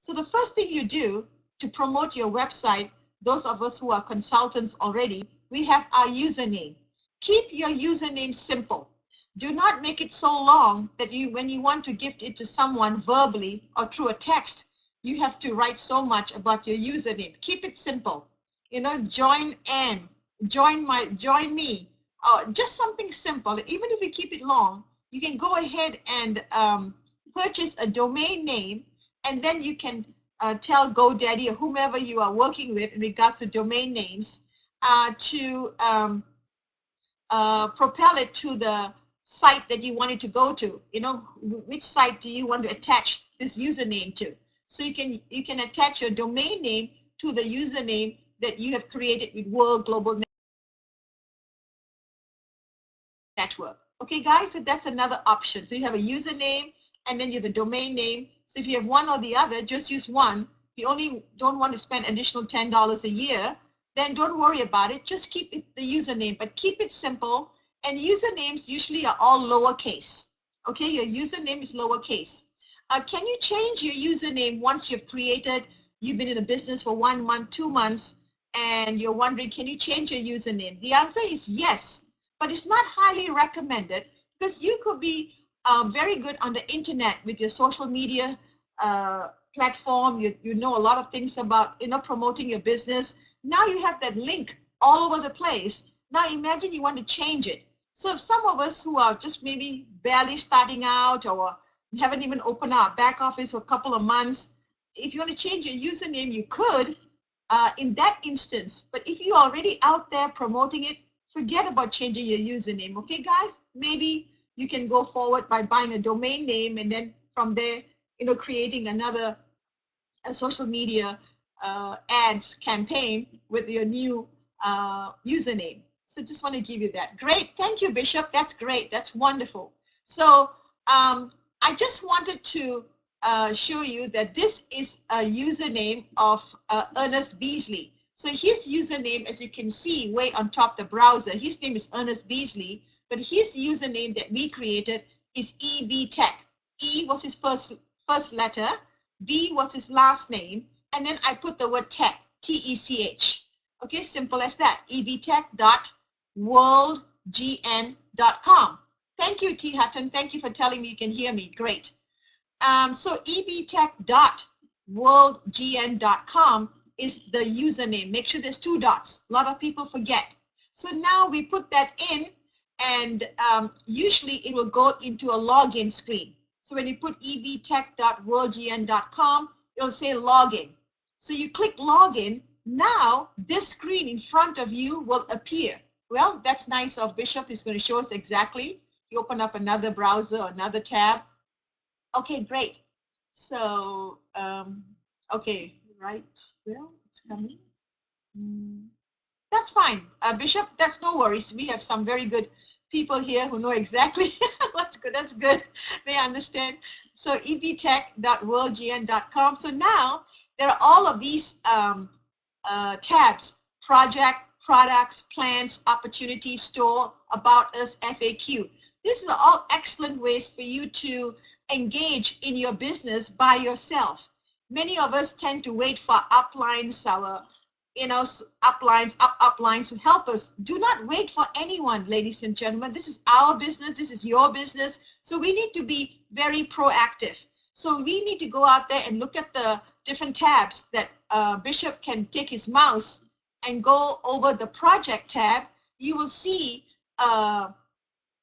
So the first thing you do to promote your website, those of us who are consultants already, we have our username. Keep your username simple. Do not make it so long that when you want to gift it to someone verbally or through a text, you have to write so much about your username. Keep it simple. Join Ann, join me, just something simple. Even if you keep it long, you can go ahead and purchase a domain name, and then you can tell GoDaddy or whomever you are working with in regards to domain names to propel it to the site that you want it to go to. Which site do you want to attach this username to? So you can attach your domain name to the username that you have created with World Global Network. Okay, guys, so that's another option. So you have a username and then you have a domain name. So if you have one or the other, just use one. If you only don't want to spend additional $10 a year, then don't worry about it. Just keep it the username, but keep it simple. And usernames usually are all lowercase. Okay, your username is lowercase. Can you change your username once you've been in a business for 1 month, 2 months, and you're wondering, can you change your username? The answer is yes, but it's not highly recommended because you could be very good on the internet with your social media platform. You know a lot of things about promoting your business. Now you have that link all over the place. Now imagine you want to change it. So some of us who are just maybe barely starting out or haven't even opened our back office for a couple of months, if you want to change your username, you could in that instance. But if you're already out there promoting it, forget about changing your username. Okay, guys? Maybe you can go forward by buying a domain name and then from there, creating another social media ads campaign with your new username. So just want to give you that. Great. Thank you, Bishop. That's great. That's wonderful. So I just wanted to show you that this is a username of Ernest Beasley. So his username, as you can see way on top the browser, his name is Ernest Beasley, but his username that we created is EBTech. E was his first letter, B was his last name, and then I put the word tech, T-E-C-H. Okay, simple as that, ebtech.worldgn.com. Thank you, T. Hutton. Thank you for telling me you can hear me. Great. So ebtech.worldgn.com is the username. Make sure there's 2 dots. A lot of people forget. So now we put that in, and usually it will go into a login screen. So when you put ebtech.worldgn.com, it'll say login. So you click login. Now this screen in front of you will appear. Well, that's nice of Bishop. He's going to show us exactly. You open up another browser or another tab. Okay, great. So, okay, right. Well, it's coming. That's fine. Bishop, that's no worries. We have some very good people here who know exactly what's good. That's good. They understand. So ebtech.worldgn.com. So now there are all of these tabs: project, products, plans, opportunity, store, about us, FAQ. These are all excellent ways for you to engage in your business by yourself. Many of us tend to wait for uplines, uplines to help us. Do not wait for anyone, ladies and gentlemen. This is our business. This is your business. So we need to be very proactive. So we need to go out there and look at the different tabs that Bishop can take his mouse and go over the project tab. You will see, if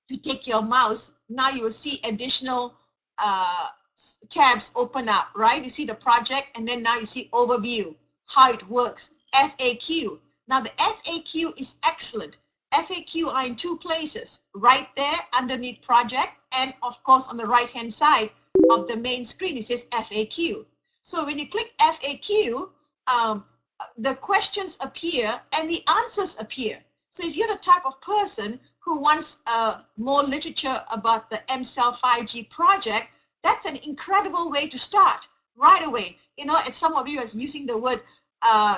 you take your mouse, now you will see additional tabs open up, right? You see the project, and then now you see overview, how it works, FAQ. Now the FAQ is excellent. FAQ are in 2 places, right there underneath project, and of course on the right hand side of the main screen it says FAQ. So when you click FAQ, the questions appear and the answers appear. So if you're the type of person who wants more literature about the MCell 5G project, that's an incredible way to start right away. As some of you are using the word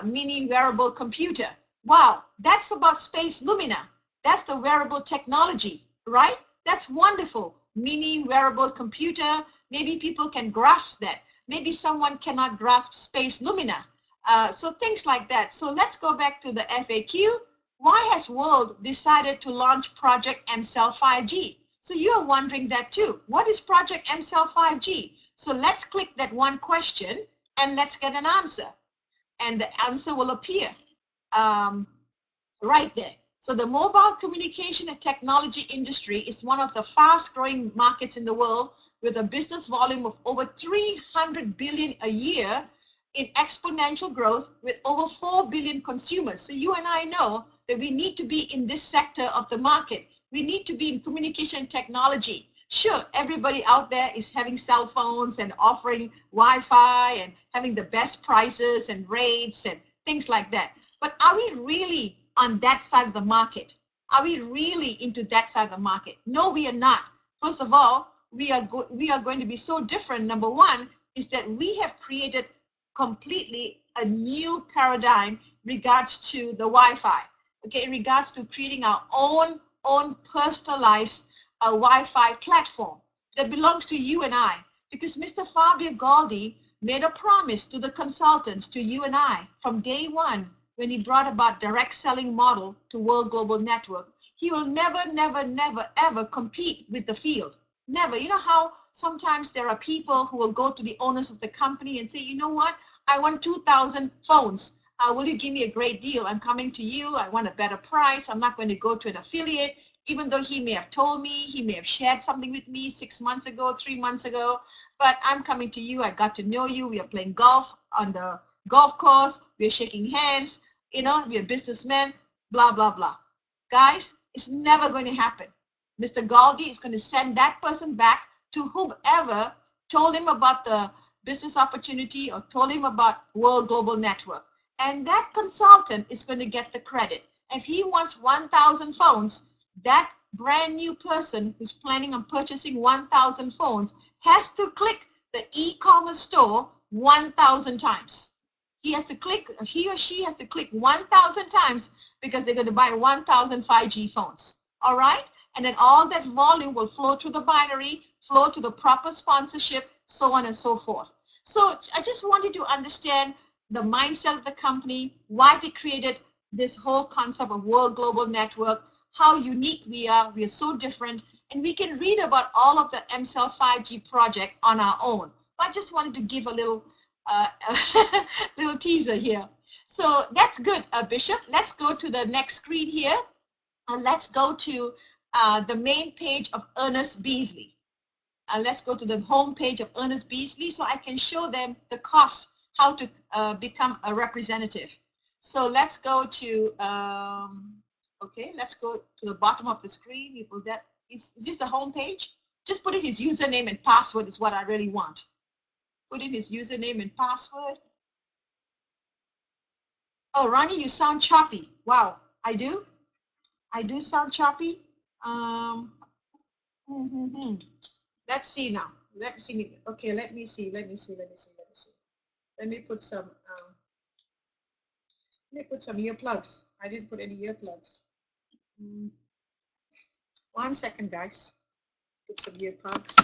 mini wearable computer. Wow, that's about Space Lumina. That's the wearable technology, right? That's wonderful. Mini wearable computer. Maybe people can grasp that. Maybe someone cannot grasp space lumina. So things like that. So let's go back to the FAQ. Why has world decided to launch Project MCell 5G? So you're wondering that too. What is Project MCell 5G? So let's click that one question and let's get an answer. And the answer will appear right there. So the mobile communication and technology industry is one of the fast growing markets in the world with a business volume of over 300 billion a year in exponential growth with over 4 billion consumers. So you and I know that we need to be in this sector of the market. We need to be in communication technology. Sure, everybody out there is having cell phones and offering Wi-Fi and having the best prices and rates and things like that. But are we really on that side of the market? Are we really into that side of the market? No, we are not. First of all, we are going to be so different. Number one is that we have created completely a new paradigm regards to the Wi-Fi. Okay, in regards to creating our own personalized Wi-Fi platform that belongs to you and I. Because Mr. Fabio Galdi made a promise to the consultants, to you and I, from day one when he brought about direct selling model to World Global Network. He will never, never, never, ever compete with the field. Never. You know how sometimes there are people who will go to the owners of the company and say, you know what, I want 2,000 phones. Will you give me a great deal? I'm coming to you. I want a better price. I'm not going to go to an affiliate, even though he may have told me, he may have shared something with me 6 months ago, 3 months ago, but I'm coming to you. I got to know you. We are playing golf on the golf course. We're shaking hands. You know, we're businessmen, blah, blah, blah. Guys, it's never going to happen. Mr. Galdi is going to send that person back to whomever told him about the business opportunity or told him about World Global Network. And that consultant is going to get the credit. If he wants 1,000 phones, that brand new person who's planning on purchasing 1,000 phones has to click the e-commerce store 1,000 times. He or she has to click 1,000 times because they're going to buy 1,000 5G phones. All right? And then all that volume will flow through the binary, flow to the proper sponsorship, so on and so forth. So I just wanted to understand the mindset of the company, why they created this whole concept of World Global Network, how unique we are so different, and we can read about all of the MCell 5G project on our own. I just wanted to give a little little teaser here. So that's good, Bishop. Let's go to the next screen here, and let's go to the main page of Ernest Beasley. Let's go to the home page of Ernest Beasley so I can show them the cost, how to become a representative. So let's go to, okay, let's go to the bottom of the screen. Is this the home page? Just put in his username and password is what I really want. Put in his username and password. Oh, Rani, you sound choppy. Wow, I do? I do sound choppy? Let's see now. Let's see. Okay, let me see. Let me put some earplugs. I didn't put any earplugs. 1 second, guys. Put some earplugs.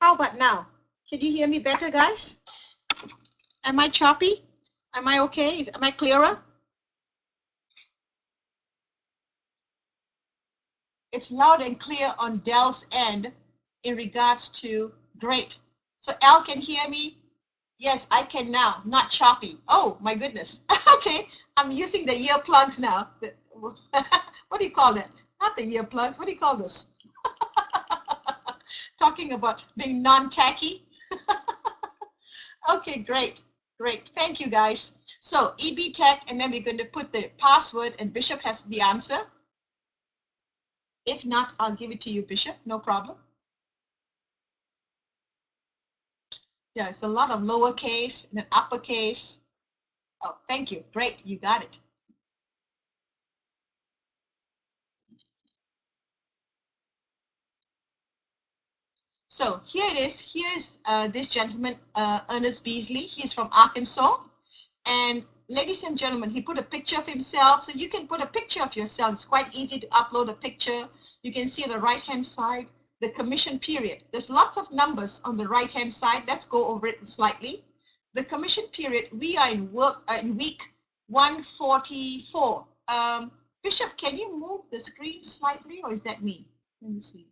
How about now? Can you hear me better, guys? Am I choppy? Am I okay? Am I clearer? It's loud and clear on Dell's end in regards to great. So Al can hear me? Yes, I can now, not choppy. Oh my goodness. Okay, I'm using the earplugs now. What do you call that? Not the earplugs, what do you call this? Talking about being non-tacky. Okay, great. Thank you, guys. So EB Tech, and then we're going to put the password, and Bishop has the answer. If not, I'll give it to you, Bishop. No problem. Yeah, it's a lot of lowercase and then uppercase. Oh, thank you. Great, you got it. So here it is. Here's this gentleman, Ernest Beasley. He's from Arkansas. And ladies and gentlemen, he put a picture of himself. So you can put a picture of yourself. It's quite easy to upload a picture. You can see on the right-hand side, the commission period. There's lots of numbers on the right-hand side. Let's go over it slightly. The commission period, we are in week 144. Bishop, can you move the screen slightly, or is that me? Let me see.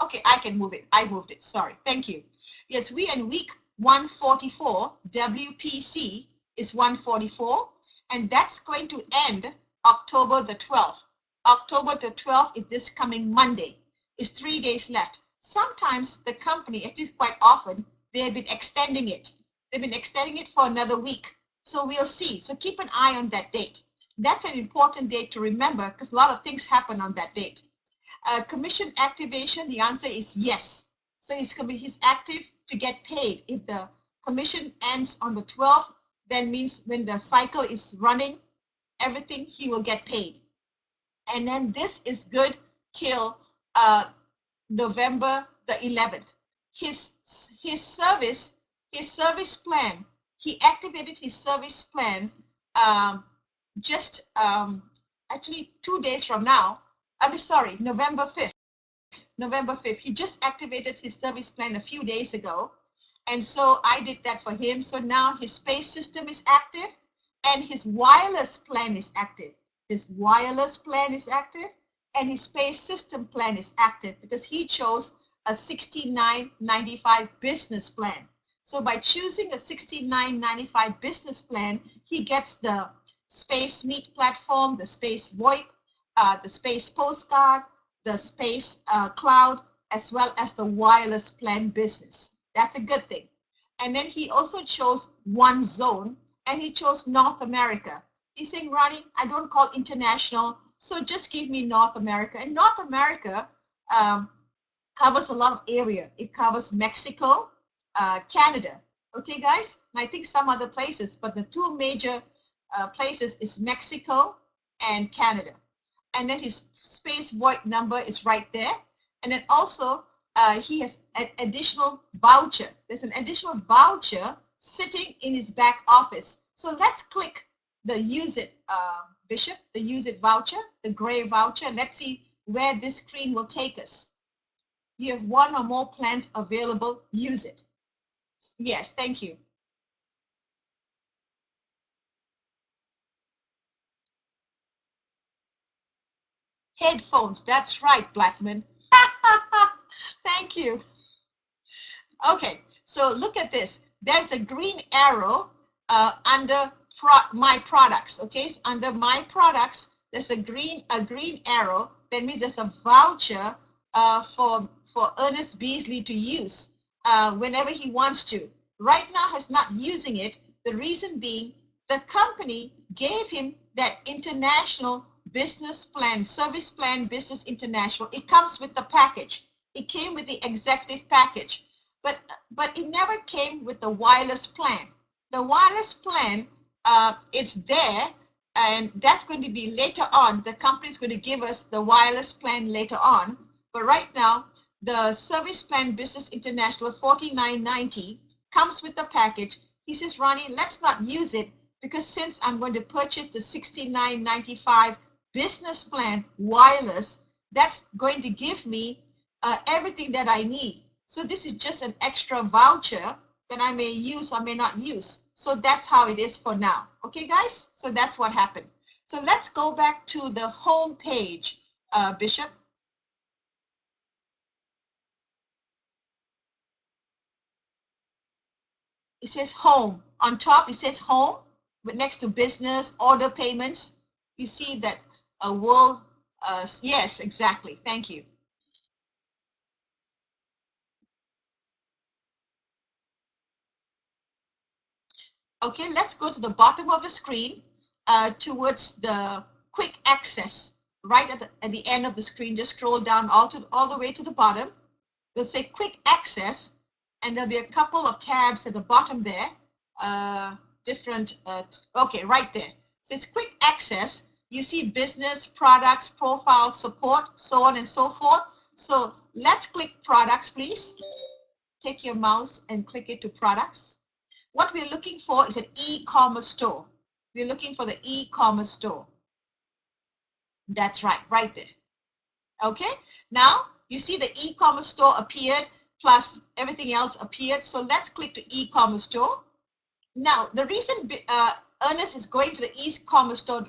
Okay, I can move it. I moved it. Sorry. Thank you. Yes, we are in week 144. WPC is 144, and that's going to end October the 12th. October the 12th is this coming Monday. It's 3 days left. Sometimes the company, at least quite often, they have been extending it. They've been extending it for another week. So we'll see. So keep an eye on that date. That's an important date to remember because a lot of things happen on that date. Commission activation, the answer is yes. So he's active to get paid. If the commission ends on the 12th, then means when the cycle is running, everything, he will get paid. And then this is good till November the 11th. His service plan, he activated his service plan actually 2 days from now. I'm sorry, November 5th. November 5th. He just activated his service plan a few days ago. And so I did that for him. So now his space system is active and his wireless plan is active. His wireless plan is active and his space system plan is active because he chose a $69.95 business plan. So by choosing a $69.95 business plan, he gets the Space Meet platform, the Space VoIP, the Space Postcard, the Space Cloud, as well as the wireless plan business. That's a good thing. And then he also chose one zone, and he chose North America. He's saying, Rani, I don't call international, so just give me North America. And North America covers a lot of area. It covers Mexico, Canada. Okay, guys? And I think some other places, but the two major places is Mexico and Canada. And then his space void number is right there. And then also he has an additional voucher. There's an additional voucher sitting in his back office. So let's click the use it, Bishop, the use it voucher, the gray voucher. And let's see where this screen will take us. You have one or more plans available, use it. Yes, thank you. Headphones, that's right, Blackman. Thank you. Okay, so look at this. There's a green arrow under my products. Okay, so under my products, there's a green arrow. That means there's a voucher for Ernest Beasley to use whenever he wants to. Right now, he's not using it. The reason being, the company gave him that international business plan, service plan, business international. It comes with the package. It came with the executive package, but it never came with the wireless plan. The wireless plan, it's there, and that's going to be later on. The company is going to give us the wireless plan later on. But right now, the service plan business international $49.90 comes with the package. He says, Rani, let's not use it because since I'm going to purchase the $69.95 business plan wireless, that's going to give me everything that I need. So this is just an extra voucher that I may use or may not use. So that's how it is for now. Okay, guys? So that's what happened. So let's go back to the home page, Bishop. It says home. On top, it says home, but next to business, order payments, you see that a world, yes, exactly. Thank you. Okay, let's go to the bottom of the screen towards the quick access. Right at the end of the screen, just scroll down all the way to the bottom. It'll say quick access, and there'll be a couple of tabs at the bottom there. Okay, right there. So it's quick access. You see business, products, profile, support, so on and so forth. So let's click products, please. Take your mouse and click it to products. What we're looking for is an e-commerce store. We're looking for the e-commerce store. That's right, right there. Okay, now you see the e-commerce store appeared, plus everything else appeared. So let's click to e-commerce store. Now, the reason Ernest is going to the e-commerce store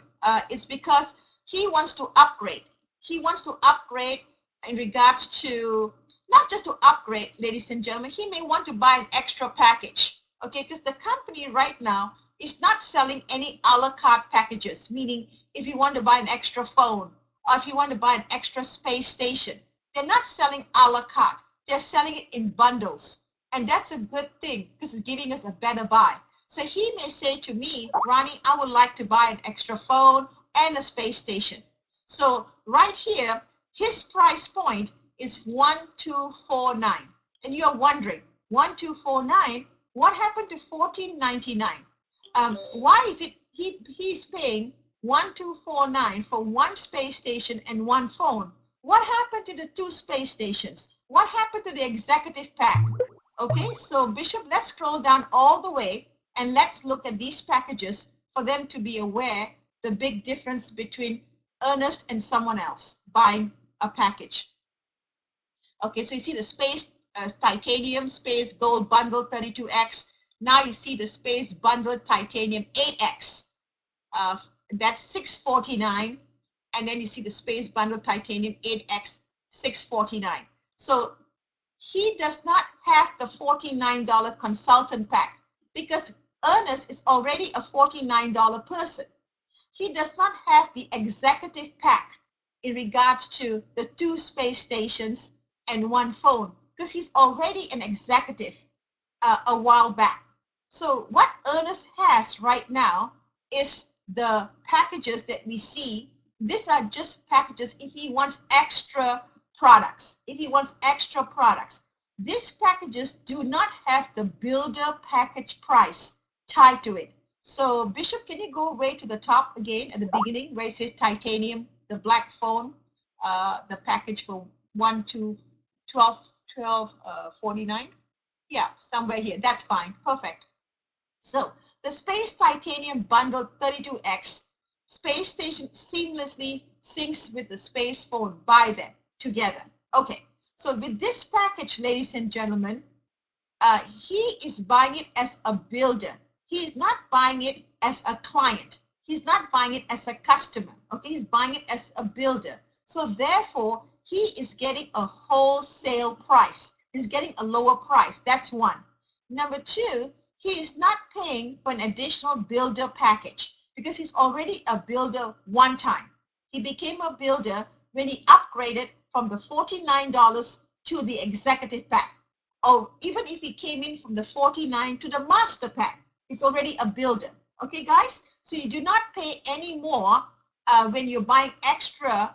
is because he wants to upgrade. He wants to upgrade in regards to, not just to upgrade, ladies and gentlemen, he may want to buy an extra package. Okay, because the company right now is not selling any a la carte packages, meaning if you want to buy an extra phone or if you want to buy an extra space station, they're not selling a la carte. They're selling it in bundles. And that's a good thing because it's giving us a better buy. So he may say to me, Rani, I would like to buy an extra phone and a space station. So right here, his price point is 1249. And you're wondering, 1249, what happened to 1499? Why is it he's paying 1249 for one space station and one phone? What happened to the two space stations? What happened to the executive pack? Okay, so Bishop, let's scroll down all the way and let's look at these packages for them to be aware the big difference between Ernest and someone else buying a package. Okay, so you see the space titanium space gold bundle 32X. Now you see the space bundle titanium 8X. That's $649. And then you see the space bundle titanium 8X 649. So he does not have the $49 consultant pack because Ernest is already a $49 person. He does not have the executive pack in regards to the two space stations and one phone because he's already an executive a while back. So what Ernest has right now is the packages that we see. These are just packages if he wants extra products. If he wants extra products. These packages do not have the builder package price tied to it. So Bishop, can you go way to the top again at the beginning where it says titanium, the black phone, the package for 49? Yeah, somewhere here. That's fine. Perfect. So the space titanium bundle 32X space station seamlessly syncs with the space phone. Buy them together. Okay. So with this package, ladies and gentlemen, he is buying it as a builder. He is not buying it as a client. He's not buying it as a customer. Okay, he's buying it as a builder. So therefore, he is getting a wholesale price. He's getting a lower price. That's one. Number two, he is not paying for an additional builder package because he's already a builder one time. He became a builder when he upgraded from the $49 to the executive pack. Or even if he came in from the $49 to the master pack, he's already a builder. Okay, guys? So you do not pay any more when you're buying extra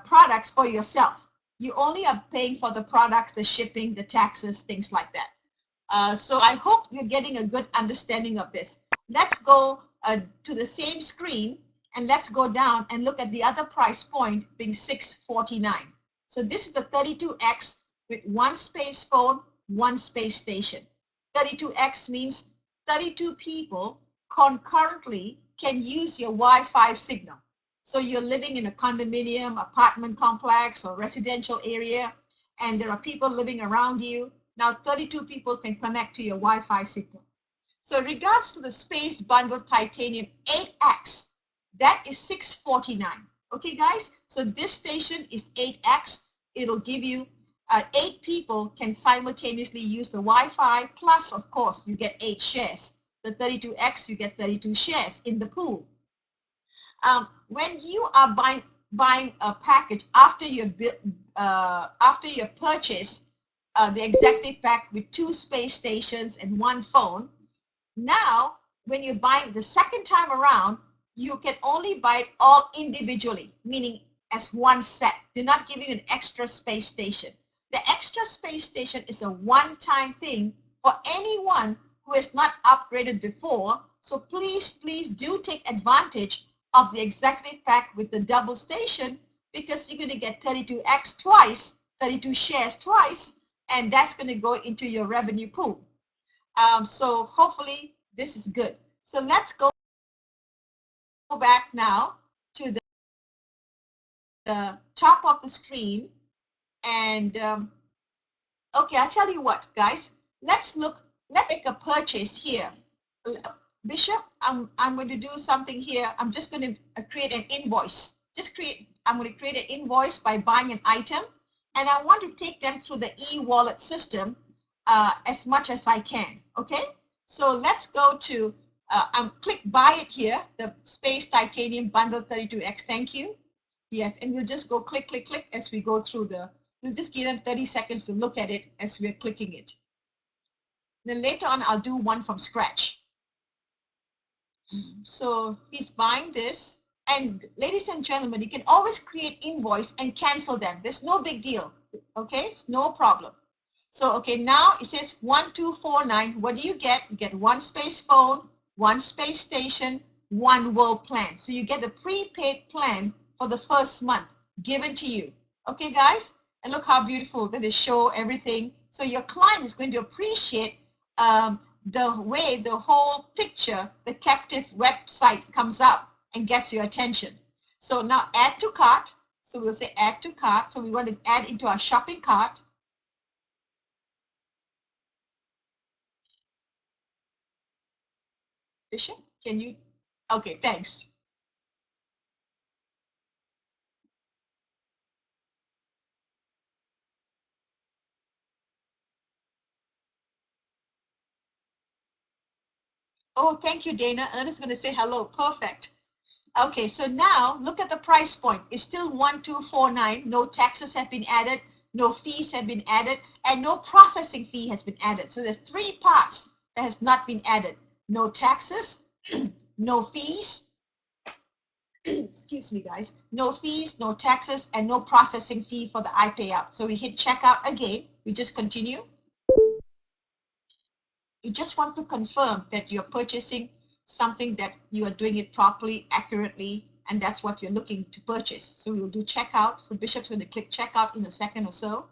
products for yourself. You only are paying for the products, the shipping, the taxes, things like that. So I hope you're getting a good understanding of this. Let's go to the same screen and let's go down and look at the other price point being $649. So this is the 32X with one space phone, one space station. 32X means 32 people concurrently can use your Wi-Fi signal. So you're living in a condominium, apartment complex, or residential area, and there are people living around you. Now 32 people can connect to your Wi-Fi signal. So in regards to the space bundle titanium 8X, that is $649. Okay, guys? So this station is 8X. It'll give you 8 people can simultaneously use the Wi-Fi, plus, of course, you get 8 shares. The 32X, you get 32 shares in the pool. When you are buying a package after you purchase the executive pack with 2 space stations and 1 phone, now when you're buying the second time around, you can only buy it all individually, meaning as one set. They're not giving you an extra space station. The extra space station is a one-time thing for anyone who has not upgraded before. So please, please do take advantage of the executive pack with the double station because you're going to get 32X twice, 32 shares twice, and that's going to go into your revenue pool. So hopefully this is good. So let's go back now to the top of the screen. And okay, I'll tell you what, guys. Let's make a purchase here. Bishop, I'm going to do something here. I'm just going to create an invoice. I'm going to create an invoice by buying an item, and I want to take them through the e-wallet system as much as I can. Okay, so let's go to click buy it here, the Space Titanium Bundle 32X. Thank you. Yes, and we'll just go click, click, click as we go through we'll just give them 30 seconds to look at it as we're clicking it. Then later on, I'll do one from scratch. So he's buying this. And ladies and gentlemen, you can always create invoice and cancel them. There's no big deal. Okay, it's no problem. So, okay, now it says 1249. What do you get? You get one space phone, one space station, one world plan. So you get a prepaid plan for the first month given to you. Okay, guys? And look how beautiful that they show everything. So your client is going to appreciate the way the whole picture, the captive website comes up and gets your attention. So now add to cart. So we'll say add to cart. So we want to add into our shopping cart. Bishop, can you? Okay, thanks. Oh, thank you, Dana. Ernest is going to say hello. Perfect. Okay, so now look at the price point. It's still 1249. No taxes have been added, no fees have been added, and no processing fee has been added. So there's three parts that has not been added. No taxes, no fees, excuse me, guys, no fees, no taxes, and no processing fee for the iPayout. So we hit checkout again. We just continue. It just wants to confirm that you're purchasing something that you are doing it properly, accurately, and that's what you're looking to purchase. So we'll do checkout. So Bishop's going to click checkout in a second or so.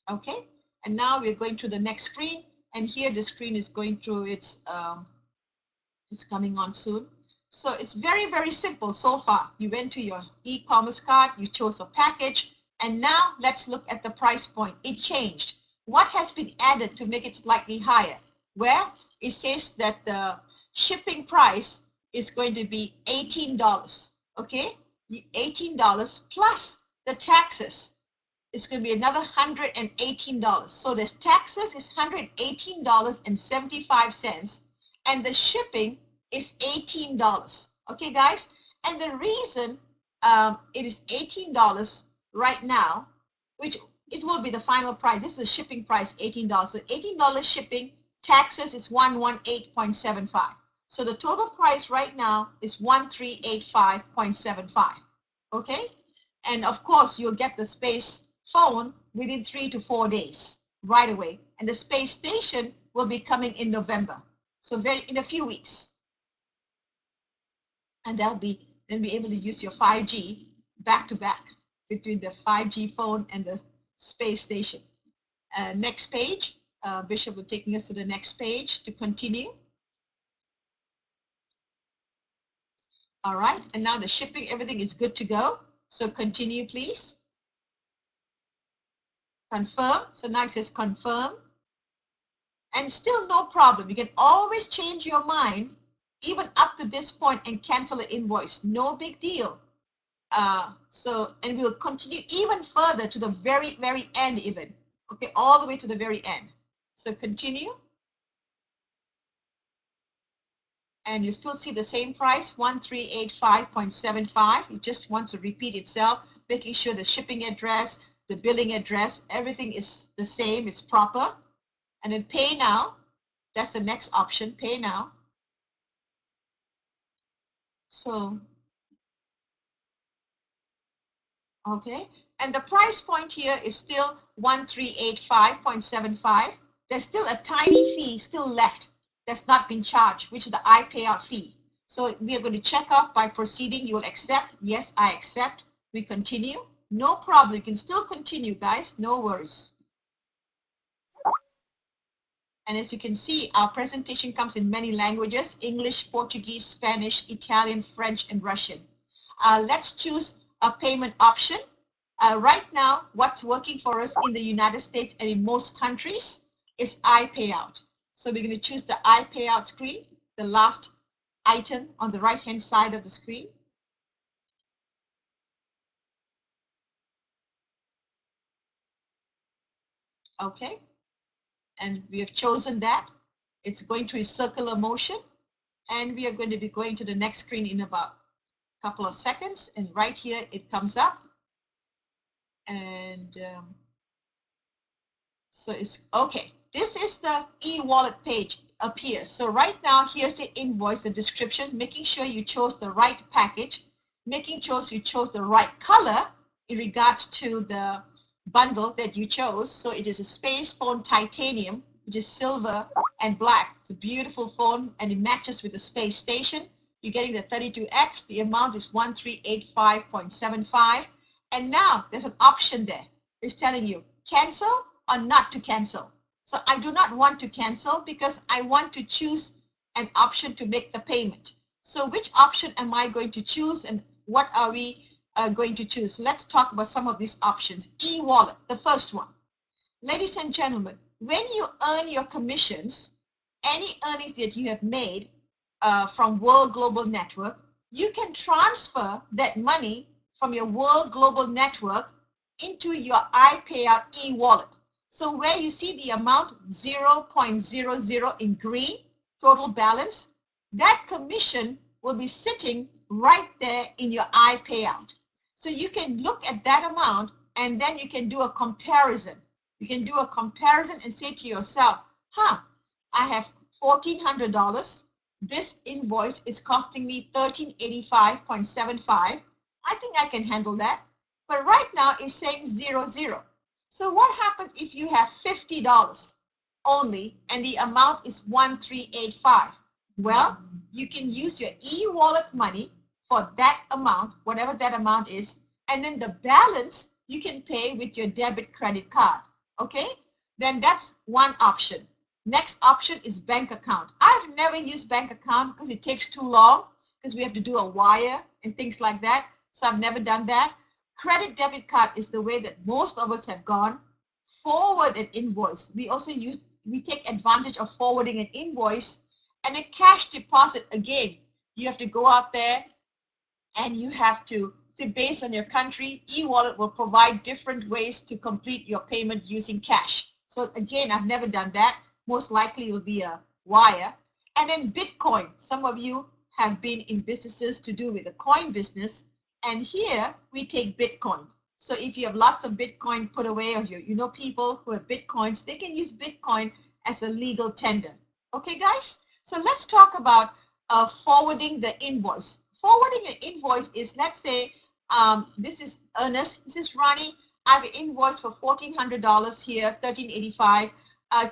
Okay, and now we're going to the next screen, and here the screen is going through it's coming on soon. So it's very, very simple so far. You went to your e-commerce cart, you chose a package, and now let's look at the price point. It changed. What has been added to make it slightly higher? Well, it says that the shipping price is going to be $18, okay? $18 plus the taxes. It's going to be another $118. So the taxes is $118.75, and the shipping is $18. Okay, guys? And the reason it is $18 right now, which it will be the final price. This is the shipping price, $18. So $18 shipping, taxes is 118.75. So the total price right now is 1385.75. Okay? And of course, you'll get the space phone within 3 to 4 days right away. And the space station will be coming in November. So in a few weeks. And then be able to use your 5G back to back between the 5G phone and the space station. Next page, Bishop will take us to the next page to continue. All right, and now the shipping, everything is good to go. So continue, please. Confirm. So now it says confirm. And still no problem. You can always change your mind even up to this point and cancel an invoice. No big deal. And we'll continue even further to the very, very end even. Okay, all the way to the very end. So continue. And you still see the same price, 1385.75. It just wants to repeat itself, making sure the shipping address, the billing address, everything is the same, it's proper. And then pay now. That's the next option, pay now. So, okay. And the price point here is still 1385.75. There's still a tiny fee still left that's not been charged, which is the iPayout fee. So we are going to check off by proceeding. You will accept. Yes, I accept. We continue. No problem. You can still continue, guys. No worries. And as you can see, our presentation comes in many languages: English, Portuguese, Spanish, Italian, French, and Russian. Let's choose a payment option. Right now, what's working for us in the United States and in most countries is iPayout. So we're going to choose the iPayout screen, the last item on the right-hand side of the screen. Okay, and we have chosen that. It's going to a circular motion, and we are going to be going to the next screen in about a couple of seconds. And right here, it comes up. And so it's okay. This is the e-wallet page appears. So right now, here's the invoice, the description, making sure you chose the right package, making sure you chose the right color in regards to the bundle that you chose. So it is a Space Phone Titanium, which is silver and black. It's a beautiful phone, and it matches with the space station. You're getting the 32X. The amount is 1385.75. And now there's an option there. It's telling you cancel or not to cancel. So I do not want to cancel because I want to choose an option to make the payment. So which option am I going to choose, and what are we going to choose? Let's talk about some of these options. E-wallet, the first one. Ladies and gentlemen, when you earn your commissions, any earnings that you have made from World Global Network, you can transfer that money from your World Global Network into your iPayout e-wallet. So where you see the amount 0.00 in green, total balance, that commission will be sitting right there in your iPayout. So you can look at that amount, and then you can do a comparison. You can do a comparison and say to yourself, I have $1,400. This invoice is costing me $1,385.75. I think I can handle that. But right now it's saying 00. So what happens if you have $50 only and the amount is 1385? Well, you can use your e-wallet money for that amount, whatever that amount is, and then the balance you can pay with your debit credit card. Okay? Then that's one option. Next option is bank account. I've never used bank account because it takes too long, because we have to do a wire and things like that. So I've never done that. Credit debit card is the way that most of us have gone. Forward an invoice. We take advantage of forwarding an invoice. And a cash deposit, again, you have to go out there and you have to, see, based on your country, e-wallet will provide different ways to complete your payment using cash. So again, I've never done that. Most likely it will be a wire. And then Bitcoin. Some of you have been in businesses to do with the coin business. And here we take Bitcoin. So if you have lots of Bitcoin put away, or you know people who have Bitcoins, they can use Bitcoin as a legal tender. Okay, guys? So let's talk about forwarding the invoice. Forwarding an invoice is, let's say, this is Ernest, this is Rani. I have an invoice for $1,400 here, $1,385.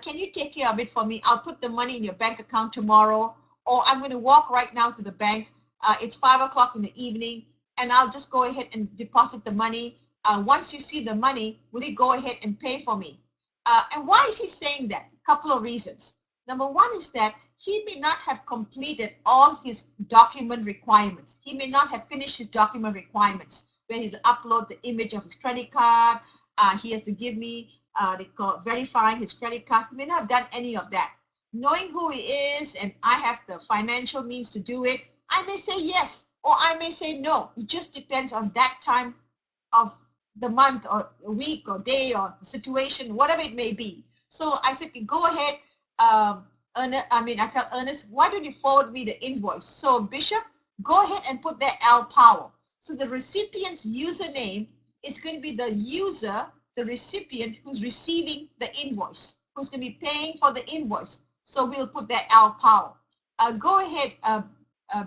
Can you take care of it for me? I'll put the money in your bank account tomorrow, or I'm going to walk right now to the bank. It's 5 o'clock in the evening, and I'll just go ahead and deposit the money. Once you see the money, will you go ahead and pay for me? And why is he saying that? A couple of reasons. Number one is that he may not have completed all his document requirements. He may not have finished his document requirements, where he'll upload the image of his credit card. He has to give me, they call it verifying his credit card. He may not have done any of that. Knowing who he is, and I have the financial means to do it, I may say yes, or I may say no. It just depends on that time of the month or a week or day or the situation, whatever it may be. So I said, go ahead. I tell Ernest, why don't you forward me the invoice? So Bishop, go ahead and put there Al Powell. So the recipient's username is going to be the user, the recipient who's receiving the invoice, who's going to be paying for the invoice. So we'll put there Al Powell. Go ahead,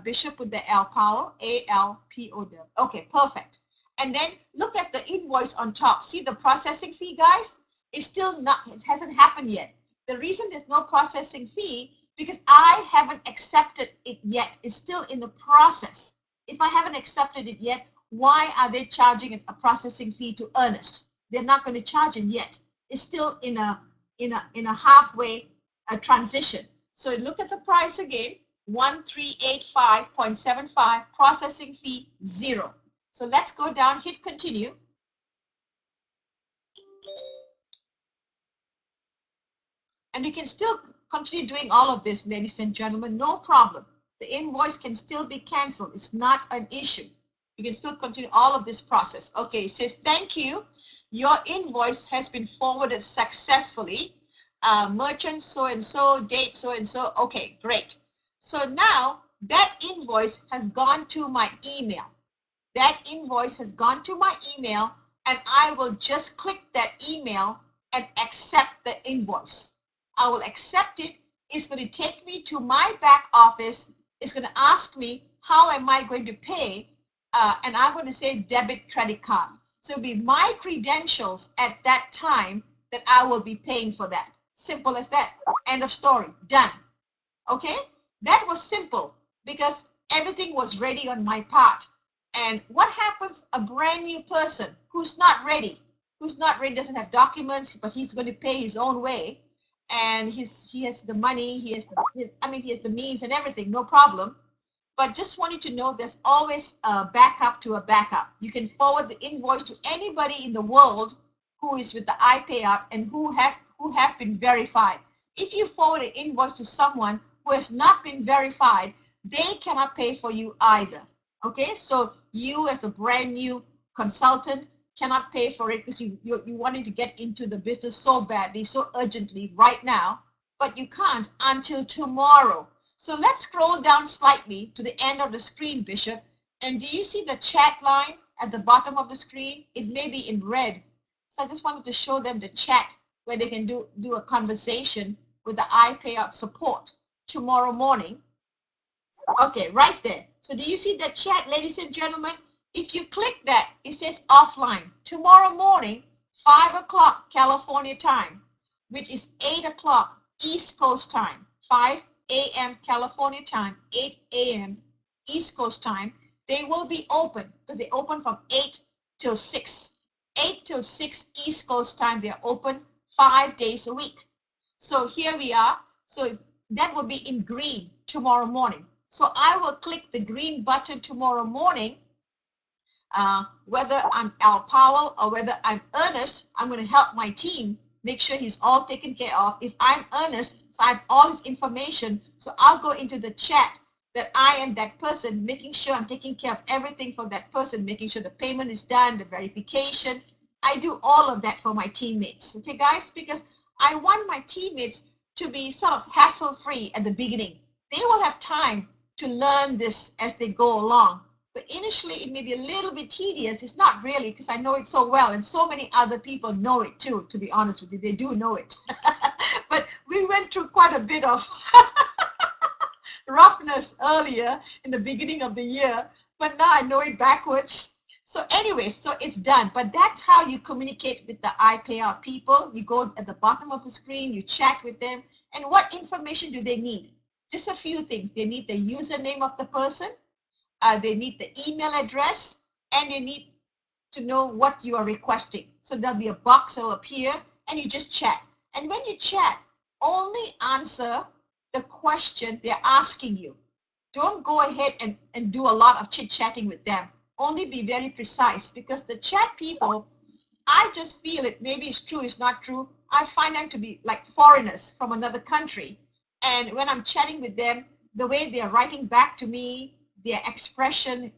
Bishop, with the Al Powell, A-L-P-O-W. Okay, perfect. And then look at the invoice on top. See the processing fee, guys? It's still not, it hasn't happened yet. The reason there's no processing fee because I haven't accepted it yet. It's still in the process. If I haven't accepted it yet, why are they charging a processing fee to Ernest? They're not going to charge him yet. It's still in a halfway transition. So look at the price again, 1385.75, processing fee 0. So let's go down, hit continue. And you can still continue doing all of this, ladies and gentlemen, no problem. The invoice can still be canceled. It's not an issue. You can still continue all of this process. Okay, it says, thank you. Your invoice has been forwarded successfully. Merchant so-and-so, date so-and-so. Okay, great. So now that invoice has gone to my email. That invoice has gone to my email, and I will just click that email and accept the invoice. I will accept it. It's going to take me to my back office. It's going to ask me, how am I going to pay? And I'm going to say debit credit card. So it'll be my credentials at that time that I will be paying for that. Simple as that. End of story. Done. Okay? That was simple because everything was ready on my part. And what happens? A brand new person who's not ready, doesn't have documents, but he's going to pay his own way. And he has the money, he has the means and everything, no problem. But just want you to know there's always a backup to a backup. You can forward the invoice to anybody in the world who is with the iPayout and who have been verified. If you forward an invoice to someone who has not been verified, they cannot pay for you either. Okay, so you as a brand new consultant cannot pay for it because you wanted to get into the business so badly, so urgently right now, but you can't until tomorrow. So let's scroll down slightly to the end of the screen, Bishop. And do you see the chat line at the bottom of the screen? It may be in red. So I just wanted to show them the chat where they can do a conversation with the iPayout support tomorrow morning. Okay, right there. So do you see that chat, ladies and gentlemen? If you click that, it says offline. Tomorrow morning, 5 o'clock California time, which is 8 o'clock East Coast time, 5 a.m. California time, 8 a.m. East Coast time, they will be open because they open from 8 till 6. 8 till 6 East Coast time, they're open 5 days a week. So here we are. So that will be in green tomorrow morning. So I will click the green button tomorrow morning. Whether I'm Al Powell or whether I'm Ernest, I'm going to help my team make sure he's all taken care of. If I'm Ernest, so I have all his information. So I'll go into the chat that I am that person, making sure I'm taking care of everything for that person, making sure the payment is done, the verification. I do all of that for my teammates. Okay, guys, because I want my teammates to be sort of hassle-free at the beginning. They will have time to learn this as they go along. But initially, it may be a little bit tedious. It's not really, because I know it so well, and so many other people know it too, to be honest with you. They do know it. But we went through quite a bit of roughness earlier in the beginning of the year, but now I know it backwards. So anyway, so it's done. But that's how you communicate with the iPayout people. You go at the bottom of the screen, you chat with them, and what information do they need? Just a few things. They need the username of the person. They need the email address, and they need to know what you are requesting. So there'll be a box that will appear, and you just chat. And when you chat, only answer the question they're asking you. Don't go ahead and do a lot of chit-chatting with them. Only be very precise, because the chat people, I just feel it. Maybe it's true, it's not true. I find them to be like foreigners from another country. And when I'm chatting with them, the way they're writing back to me, their expression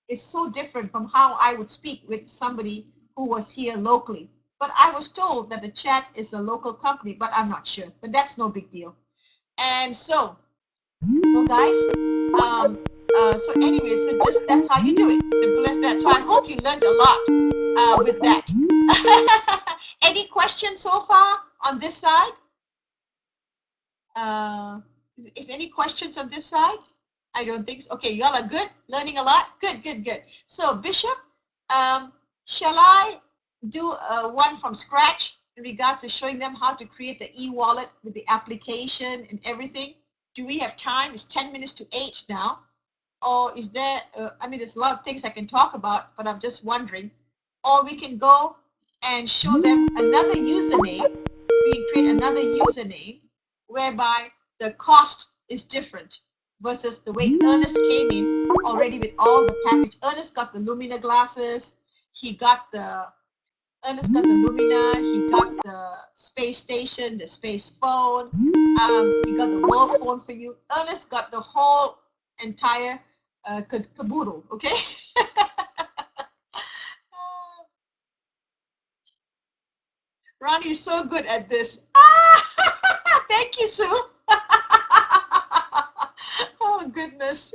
is so different from how I would speak with somebody who was here locally. But I was told that the chat is a local company, but I'm not sure. But that's no big deal. And so guys, so anyway, so just that's how you do it. Simple as that. So I hope you learned a lot with that. Any questions so far on this side? Is any questions on this side? I don't think so. Okay, y'all are good, learning a lot. Good, good, good. So Bishop, shall I do one from scratch in regards to showing them how to create the e-wallet with the application and everything? Do we have time? It's 10 minutes to 8 now. Or is there, I mean, there's a lot of things I can talk about, but I'm just wondering. Or we can go and show them another username. We can create another username whereby the cost is different versus the way Ernest came in already with all the package. Ernest got the Lumina glasses. Ernest got the Lumina. He got the space station, the space phone. He got the world phone for you. Ernest got the whole entire caboodle, okay? Ronnie is so good at this. Thank you, Sue. Oh, goodness.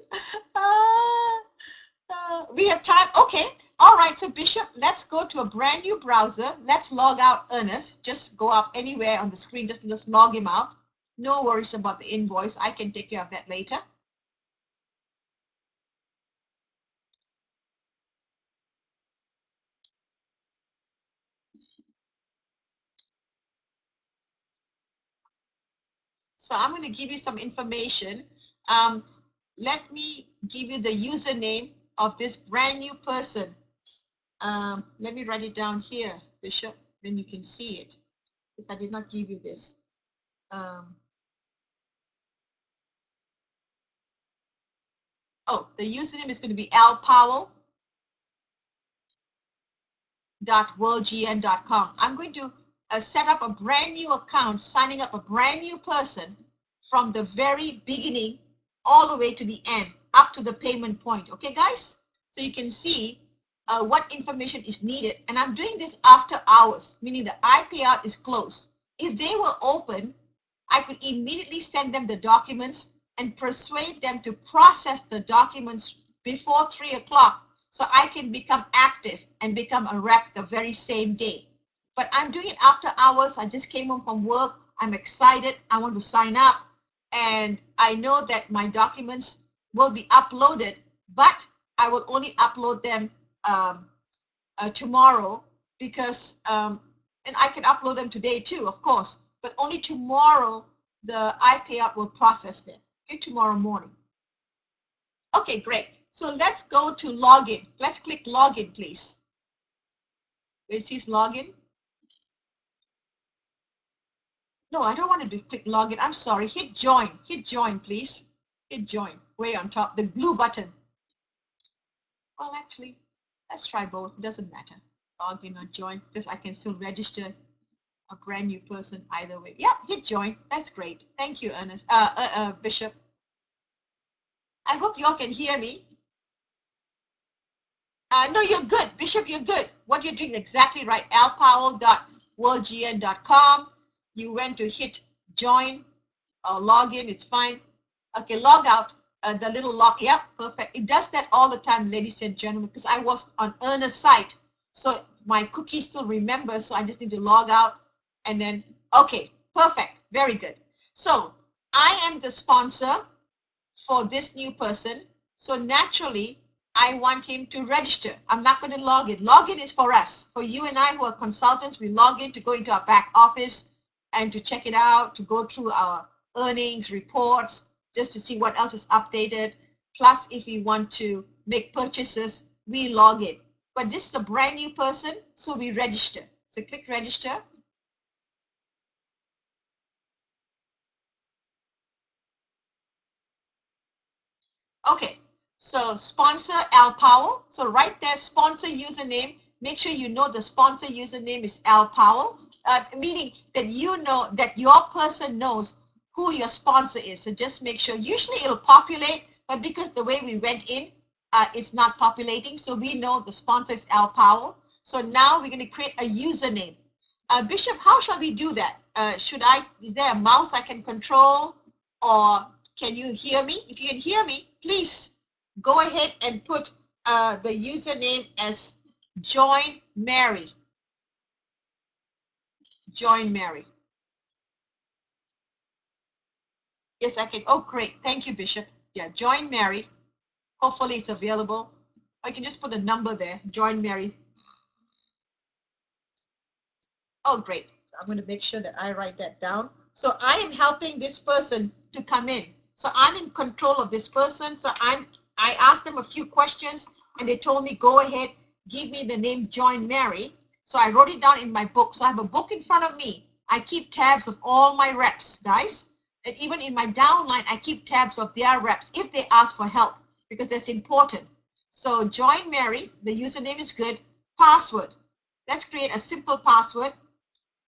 We have time. Okay. All right. So, Bishop, let's go to a brand new browser. Let's log out Ernest. Just go up anywhere on the screen. Just log him out. No worries about the invoice. I can take care of that later. So I'm going to give you some information. Let me give you the username of this brand new person. Let me write it down here, Bishop, then you can see it, because I did not give you this. The username is going to be alpowell.worldgn.com. I'm going to set up a brand new account, signing up a brand new person from the very beginning all the way to the end, up to the payment point. Okay, guys? So you can see what information is needed. And I'm doing this after hours, meaning the iPayout is closed. If they were open, I could immediately send them the documents and persuade them to process the documents before 3 o'clock so I can become active and become a rep the very same day. But I'm doing it after hours. I just came home from work. I'm excited. I want to sign up. And I know that my documents will be uploaded, but I will only upload them tomorrow because, and I can upload them today too, of course, but only tomorrow the iPayout will process them. Okay, tomorrow morning. Okay, great. So let's go to login. Let's click login, please. Where it says login. No, I don't want to click login. I'm sorry. Hit join. Hit join, please. Hit join. Way on top, the blue button. Well, actually, let's try both. It doesn't matter. Login or join, because I can still register a brand new person either way. Yeah, hit join. That's great. Thank you, Ernest. Bishop. I hope you all can hear me. No, you're good. Bishop, you're good. What you're doing exactly right. alpowell.worldgn.com. You went to hit join or log in. It's fine. Okay, log out. The little log. Yep, perfect. It does that all the time, ladies and gentlemen, because I was on Ernest's site. So my cookie still remembers. So I just need to log out. And then, okay, perfect. Very good. So I am the sponsor for this new person. So naturally, I want him to register. I'm not going to log in. Login is for us. For you and I who are consultants, we log in to go into our back office and to check it out, to go through our earnings reports, just to see what else is updated. Plus, if we want to make purchases, we log in. But this is a brand new person, so we register. So click register. Okay, so sponsor Al Powell. So right there, sponsor username. Make sure you know the sponsor username is Al Powell, meaning that you know that your person knows who your sponsor is. So just make sure. Usually it'll populate, but because the way we went in, it's not populating. So we know the sponsor is Al Powell. So now we're going to create a username. Bishop, how shall we do that? Is there a mouse I can control, or can you hear me? If you can hear me, please go ahead and put the username as Join Mary. Join Mary. Yes, I can. Oh, great. Thank you, Bishop. Yeah, Join Mary. Hopefully it's available. I can just put a number there. Join Mary. Oh, great. So I'm going to make sure that I write that down. So I am helping this person to come in. So I'm in control of this person. So I asked them a few questions and they told me, go ahead, give me the name Join Mary. So I wrote it down in my book. So I have a book in front of me. I keep tabs of all my reps, guys. And even in my downline, I keep tabs of their reps if they ask for help, because that's important. So Join Mary, the username is good. Password. Let's create a simple password.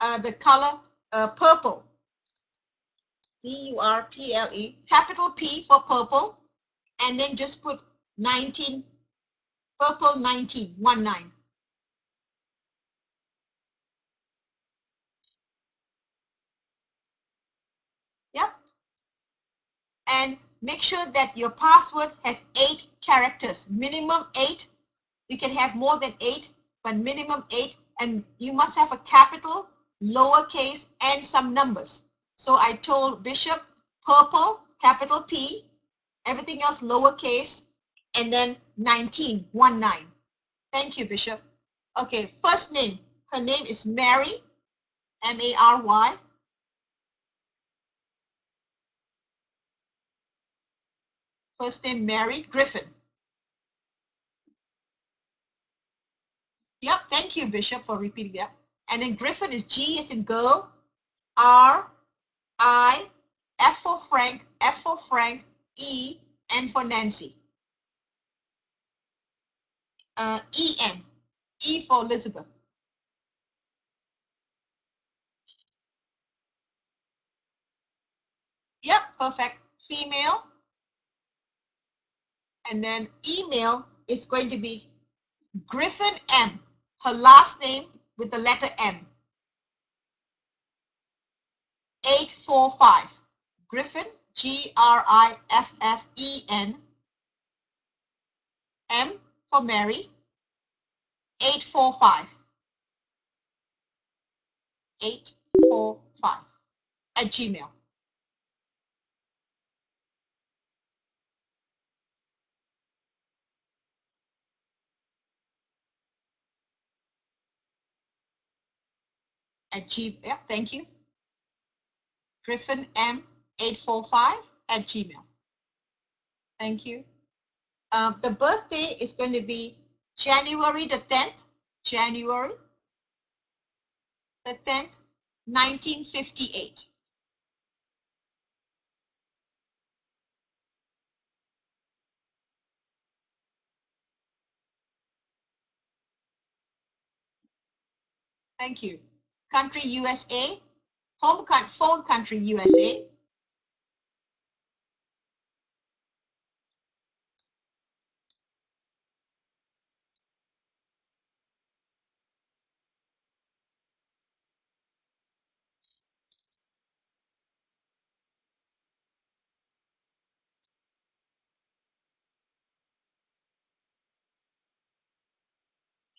The color purple. P-U-R-P-L-E, capital P for purple, and then just put 19, purple 19, 19. Yep. And make sure that your password has 8 characters, minimum 8. You can have more than 8, but minimum 8. And you must have a capital, lowercase, and some numbers. So I told Bishop, purple, capital P, everything else lowercase, and then 19, 19. Thank you, Bishop. Okay, first name. Her name is Mary, M-A-R-Y. First name Mary Griffin. Yep, thank you, Bishop, for repeating that. And then Griffin is G as in girl, R, I, F for Frank, E, N for Nancy. E-N, E for Elizabeth. Yep, perfect. Female. And then email is going to be Griffin M, her last name with the letter M. 845. Griffin, Griffen, M for Mary, 845. 845 at Gmail. At Gmail. Yeah, thank you. Griffin M 845 at Gmail. Thank you. The birthday is going to be January the 10th. January the 10th, 1958. Thank you. Country USA. Phone country USA.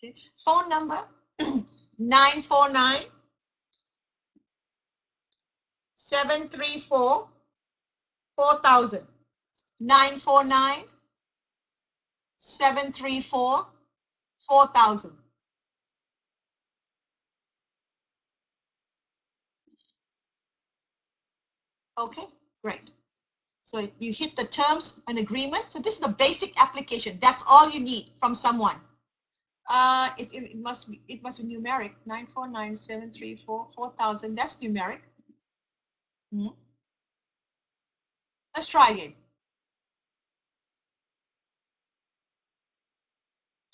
Okay. Phone number 949 734 4000. 949 734 4000. Okay, great. So you hit the terms and agreement. So this is the basic application. That's all you need from someone. It must be numeric. 949 734 4000. That's numeric. Hmm. Let's try again.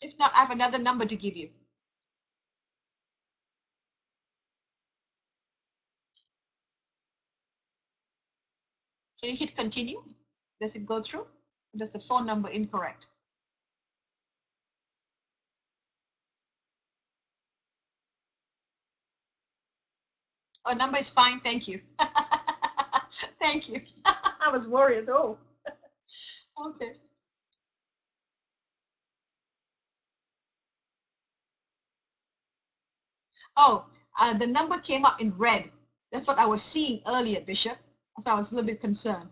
If not, I have another number to give you. Can you hit continue? Does it go through? Or does the phone number incorrect? Oh, number is fine. Thank you. Thank you. I was worried. Oh, okay. Oh, the number came up in red. That's what I was seeing earlier, Bishop. So I was a little bit concerned.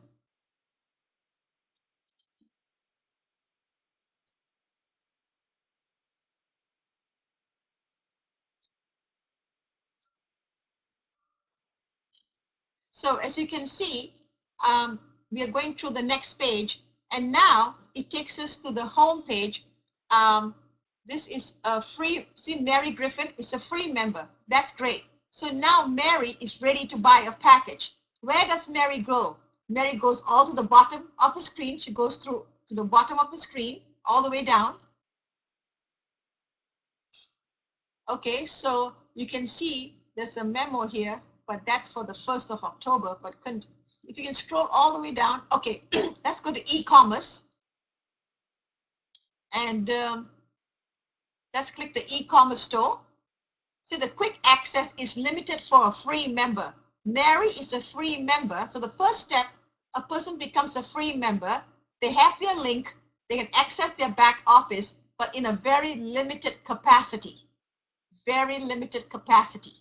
So as you can see, we are going through the next page, and now it takes us to the home page. This is a free, see, Mary Griffin is a free member. That's great. So now Mary is ready to buy a package. Where does Mary go? Mary goes all to the bottom of the screen. She goes through to the bottom of the screen, all the way down. Okay, so you can see there's a memo here, but that's for the 1st of October. But if you can scroll all the way down, okay, let's go to e-commerce. And let's click the e-commerce store. See, the quick access is limited for a free member. Mary is a free member. So the first step, a person becomes a free member. They have their link. They can access their back office, but in a very limited capacity. Very limited capacity.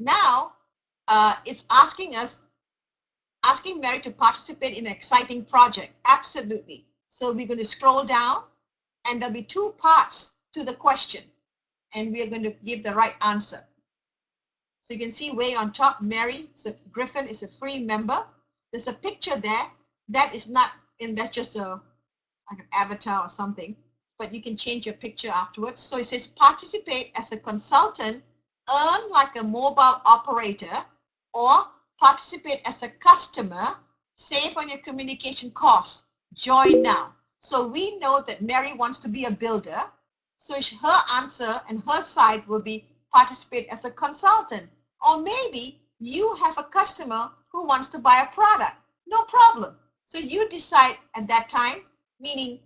Now, it's asking Mary to participate in an exciting project. Absolutely. So we're going to scroll down, and there'll be 2 parts to the question, and we are going to give the right answer. So you can see way on top, Mary Griffin is a free member. There's a picture there. That is not, and that's just like an avatar or something, but you can change your picture afterwards. So it says participate as a consultant, earn like a mobile operator, or participate as a customer, save on your communication costs. Join now. So we know that Mary wants to be a builder. So her answer and her side will be participate as a consultant. Or maybe you have a customer who wants to buy a product. No problem. So you decide at that time, meaning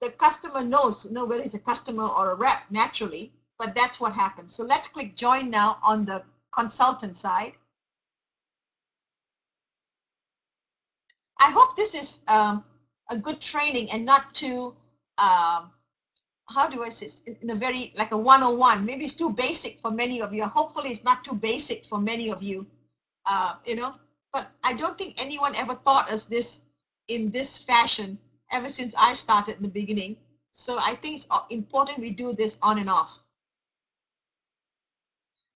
the customer knows whether it's a customer or a rep naturally, but that's what happens. So let's click join now on the consultant side. I hope this is a good training and not too, how do I say, in a very, like a 101. Maybe it's too basic for many of you. Hopefully it's not too basic for many of you, but I don't think anyone ever taught us this in this fashion ever since I started in the beginning. So I think it's important we do this on and off.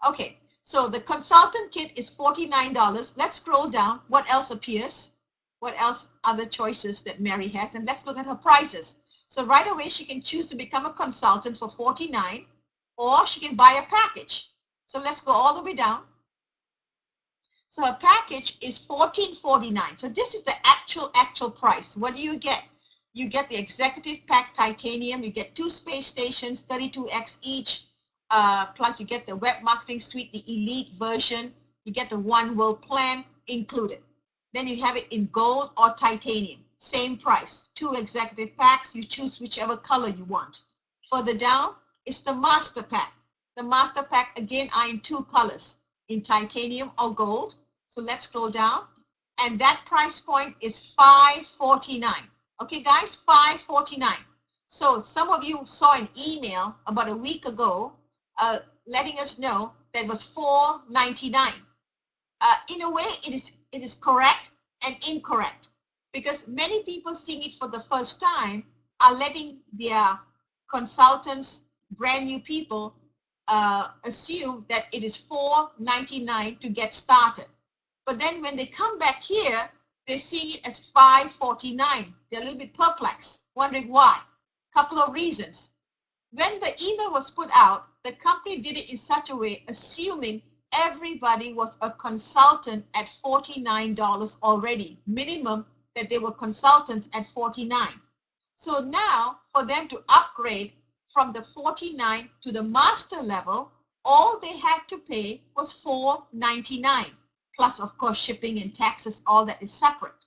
Okay, so the consultant kit is $49. Let's scroll down. What else appears? What else other choices that Mary has? And let's look at her prices. So right away, she can choose to become a consultant for $49, or she can buy a package. So let's go all the way down. So a package is $14.49. So this is the actual price. What do you get? You get the executive pack titanium. You get 2 space stations, 32X each. Plus you get the web marketing suite, the elite version. You get the One World plan included. Then you have it in gold or titanium. Same price. 2 executive packs. You choose whichever color you want. Further down is the master pack. The master pack again are in 2 colors, in titanium or gold. So let's scroll down. And that price point is $549. Okay, guys, $549. So some of you saw an email about a week ago letting us know that was $499. In a way, it is correct and incorrect, because many people seeing it for the first time are letting their consultants, brand new people, assume that it is $499 to get started. But then when they come back here, they see it as $549. They're a little bit perplexed, wondering why. Couple of reasons. When the email was put out, the company did it in such a way, assuming everybody was a consultant at $49 already, minimum that they were consultants at $49. So now for them to upgrade from the $49 to the master level, all they had to pay was $499, plus of course shipping and taxes, all that is separate.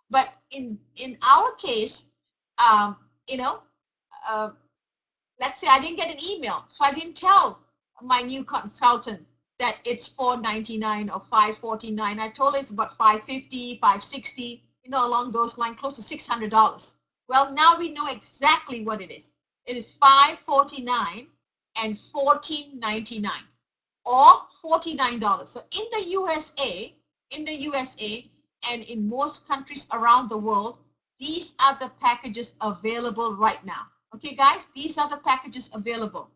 But in our case, let's say I didn't get an email, so I didn't tell my new consultant that it's $499 or $549. I told her it's about $550, $560, along those lines, close to $600. Well, now we know exactly what it is. It is $549 and $14.99, or $49. So in the USA, and in most countries around the world, these are the packages available right now. Okay, guys, these are the packages available.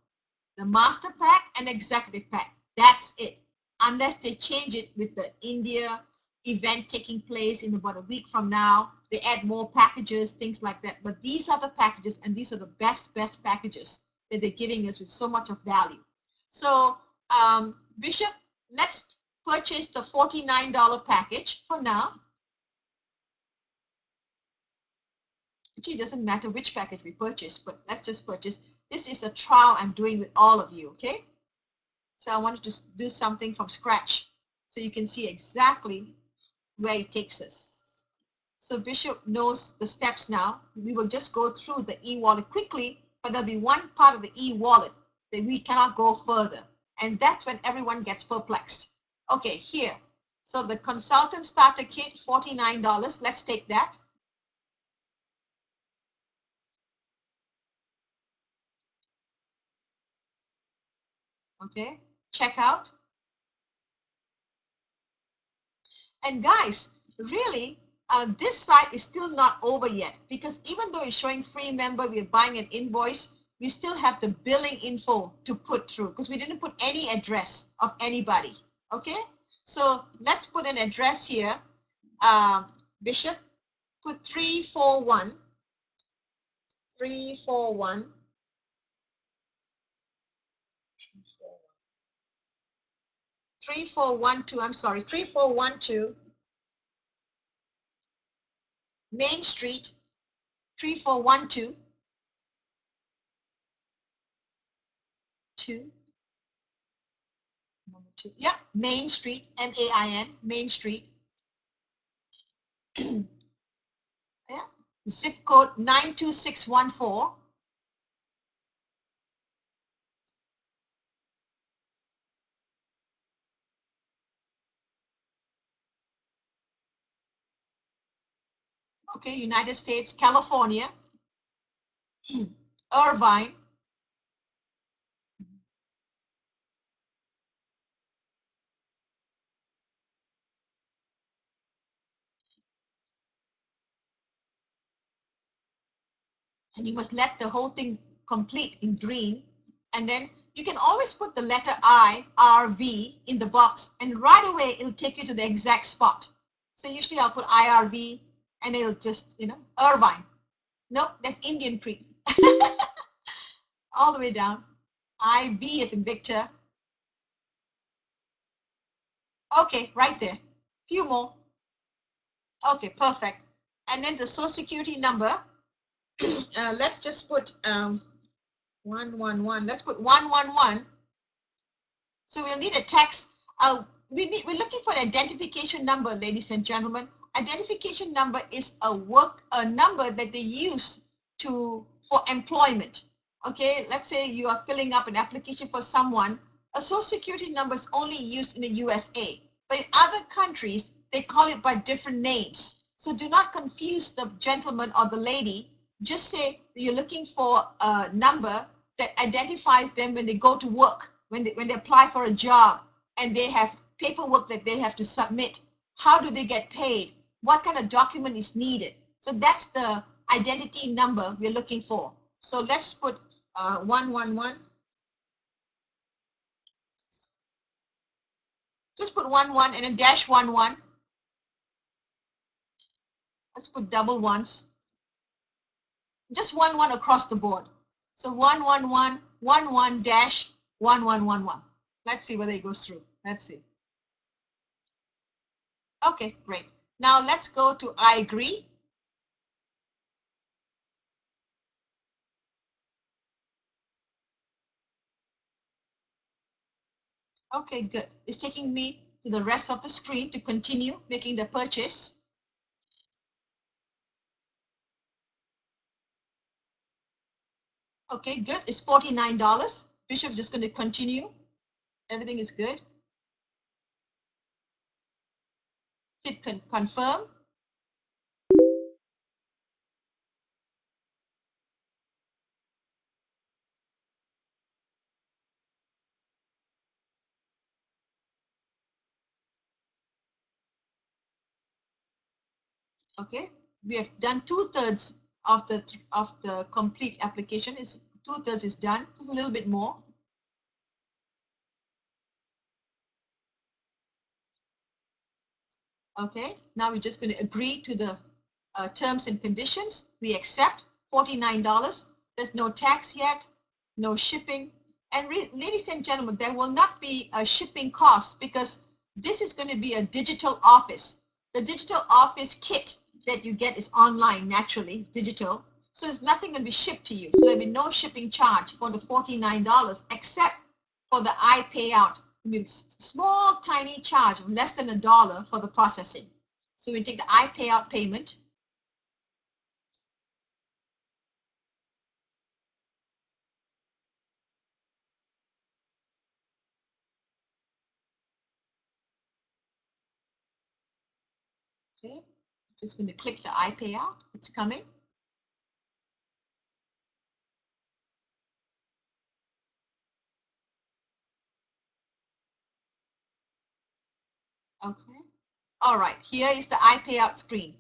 The master pack and executive pack. That's it. Unless they change it with the India, event taking place in about a week from now. They add more packages, things like that. But these are the packages, and these are the best packages that they're giving us with so much of value. So, Bishop, let's purchase the $49 package for now. Actually, it doesn't matter which package we purchase, but let's just purchase. This is a trial I'm doing with all of you, okay? So I wanted to do something from scratch so you can see exactly where it takes us. So Bishop knows the steps now. We will just go through the e-wallet quickly, but there'll be one part of the e-wallet that we cannot go further. And that's when everyone gets perplexed. Okay, here. So the consultant starter kit, $49. Let's take that. Okay, check out. And guys, really, this site is still not over yet, because even though it's showing free member, we're buying an invoice, we still have the billing info to put through because we didn't put any address of anybody. Okay, so let's put an address here. Bishop, put 341 3412, I'm sorry, 3412 Main Street, 3412 number 2, yeah, Main Street, MAIN, Main Street. Yeah, zip code 92614. Okay, United States, California, Irvine. And you must let the whole thing complete in green. And then you can always put the letter I, RV in the box, and right away it'll take you to the exact spot. So usually I'll put IRV and it'll just, Irvine. Nope, that's Indian Creek. All the way down. IB is in Victor. Okay, right there. Few more. Okay, perfect. And then the social security number. Let's just put 111. Let's put 111. So we'll need a text. We're looking for an identification number, ladies and gentlemen. Identification number is a number that they use for employment. Okay, let's say you are filling up an application for someone. A social security number is only used in the USA, but in other countries they call it by different names. So do not confuse the gentleman or the lady. Just say you're looking for a number that identifies them when they go to work, when they apply for a job, and they have paperwork that they have to submit. How do they get paid? What kind of document is needed? So that's the identity number we're looking for. So let's put 111. Just put 11 and then dash 11. Let's put double ones. Just 11 across the board. So 111, 11 dash 1111. Let's see whether it goes through. Let's see. Okay, great. Now let's go to I agree. Okay, good. It's taking me to the rest of the screen to continue making the purchase. Okay, good. It's $49. Bishop's just going to continue. Everything is good. Hit confirm. Okay, we have done 2/3 of the complete application. Is 2/3 is done. Just a little bit more. Okay, now we're just going to agree to the terms and conditions. We accept $49. There's no tax yet, no shipping. And ladies and gentlemen, there will not be a shipping cost because this is going to be a digital office. The digital office kit that you get is online, naturally, it's digital. So there's nothing going to be shipped to you. So there'll be no shipping charge for the $49 except for the iPayout. I mean, small, tiny charge of less than $1 for the processing. So we take the iPayout payment. Okay, just going to click the iPayout. It's coming. Okay. All right, here is the iPayout screen.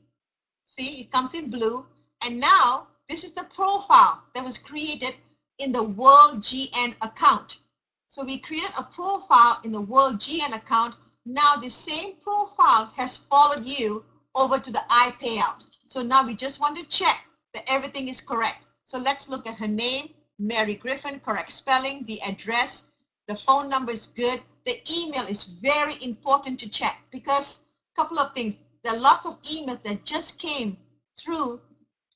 See, it comes in blue. And now this is the profile that was created in the WGN account. So we created a profile in the WGN account. Now the same profile has followed you over to the iPayout. So now we just want to check that everything is correct. So let's look at her name, Mary Griffin, correct spelling, the address, the phone number is good. The email is very important to check because a couple of things. There are lots of emails that just came through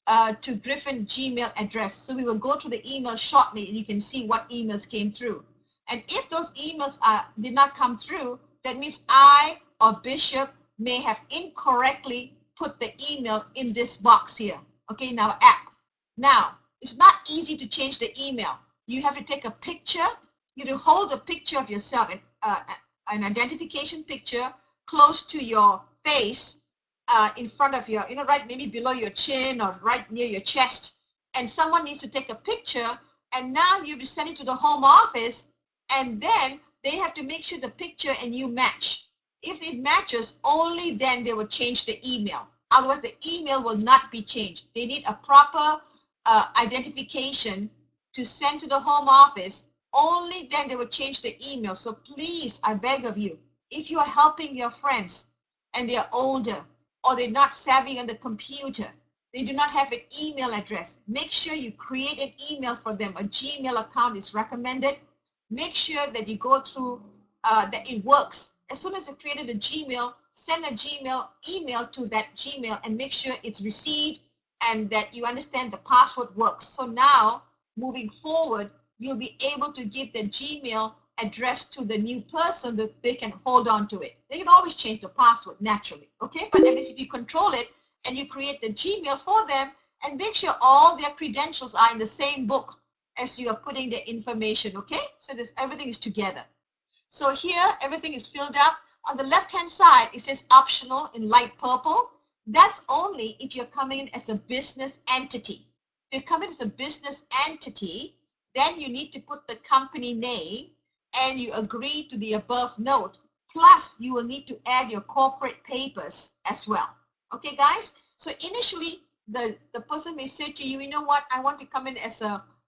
to Griffin Gmail address. So we will go to the email shortly and you can see what emails came through. And if those emails did not come through, that means I or Bishop may have incorrectly put the email in this box here. Okay, now app. Now, it's not easy to change the email. You have to take a picture. You have to hold a picture of yourself, an identification picture close to your face, in front of your, right maybe below your chin or right near your chest. And someone needs to take a picture. And now you be sent it to the home office. And then they have to make sure the picture and you match. If it matches, only then they will change the email. Otherwise, the email will not be changed. They need a proper identification to send to the home office. Only then they will change the email. So please, I beg of you, if you are helping your friends and they're older or they're not savvy on the computer, they do not have an email address, make sure you create an email for them. A Gmail account is recommended. Make sure that you go through, that it works. As soon as you created a Gmail, send a Gmail email to that Gmail and make sure it's received and that you understand the password works. So now, moving forward, you'll be able to give the Gmail address to the new person that they can hold on to it. They can always change the password naturally, okay? But at least if you control it and you create the Gmail for them and make sure all their credentials are in the same book as you are putting the information, okay? So this everything is together. So here, everything is filled up. On the left-hand side, it says optional in light purple. That's only if you're coming in as a business entity. If you're coming as a business entity, then you need to put the company name and you agree to the above note. Plus, you will need to add your corporate papers as well. Okay, guys? So initially, the person may say to you, you know what, I want to come in as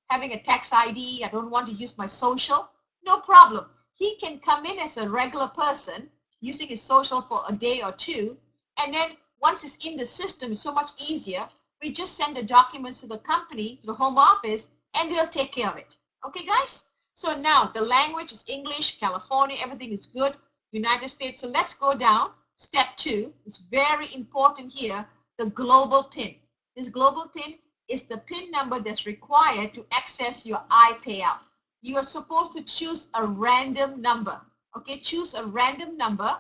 having a tax ID. I don't want to use my social. No problem. He can come in as a regular person using his social for a day or two. And then once it's in the system, it's so much easier. We just send the documents to the company, to the home office, and they'll take care of it. Okay, guys? So now the language is English, California, everything is good, United States. So let's go down. Step 2 is very important here, the global PIN. This global PIN is the PIN number that's required to access your iPayout. You are supposed to choose a random number. Okay, choose a random number,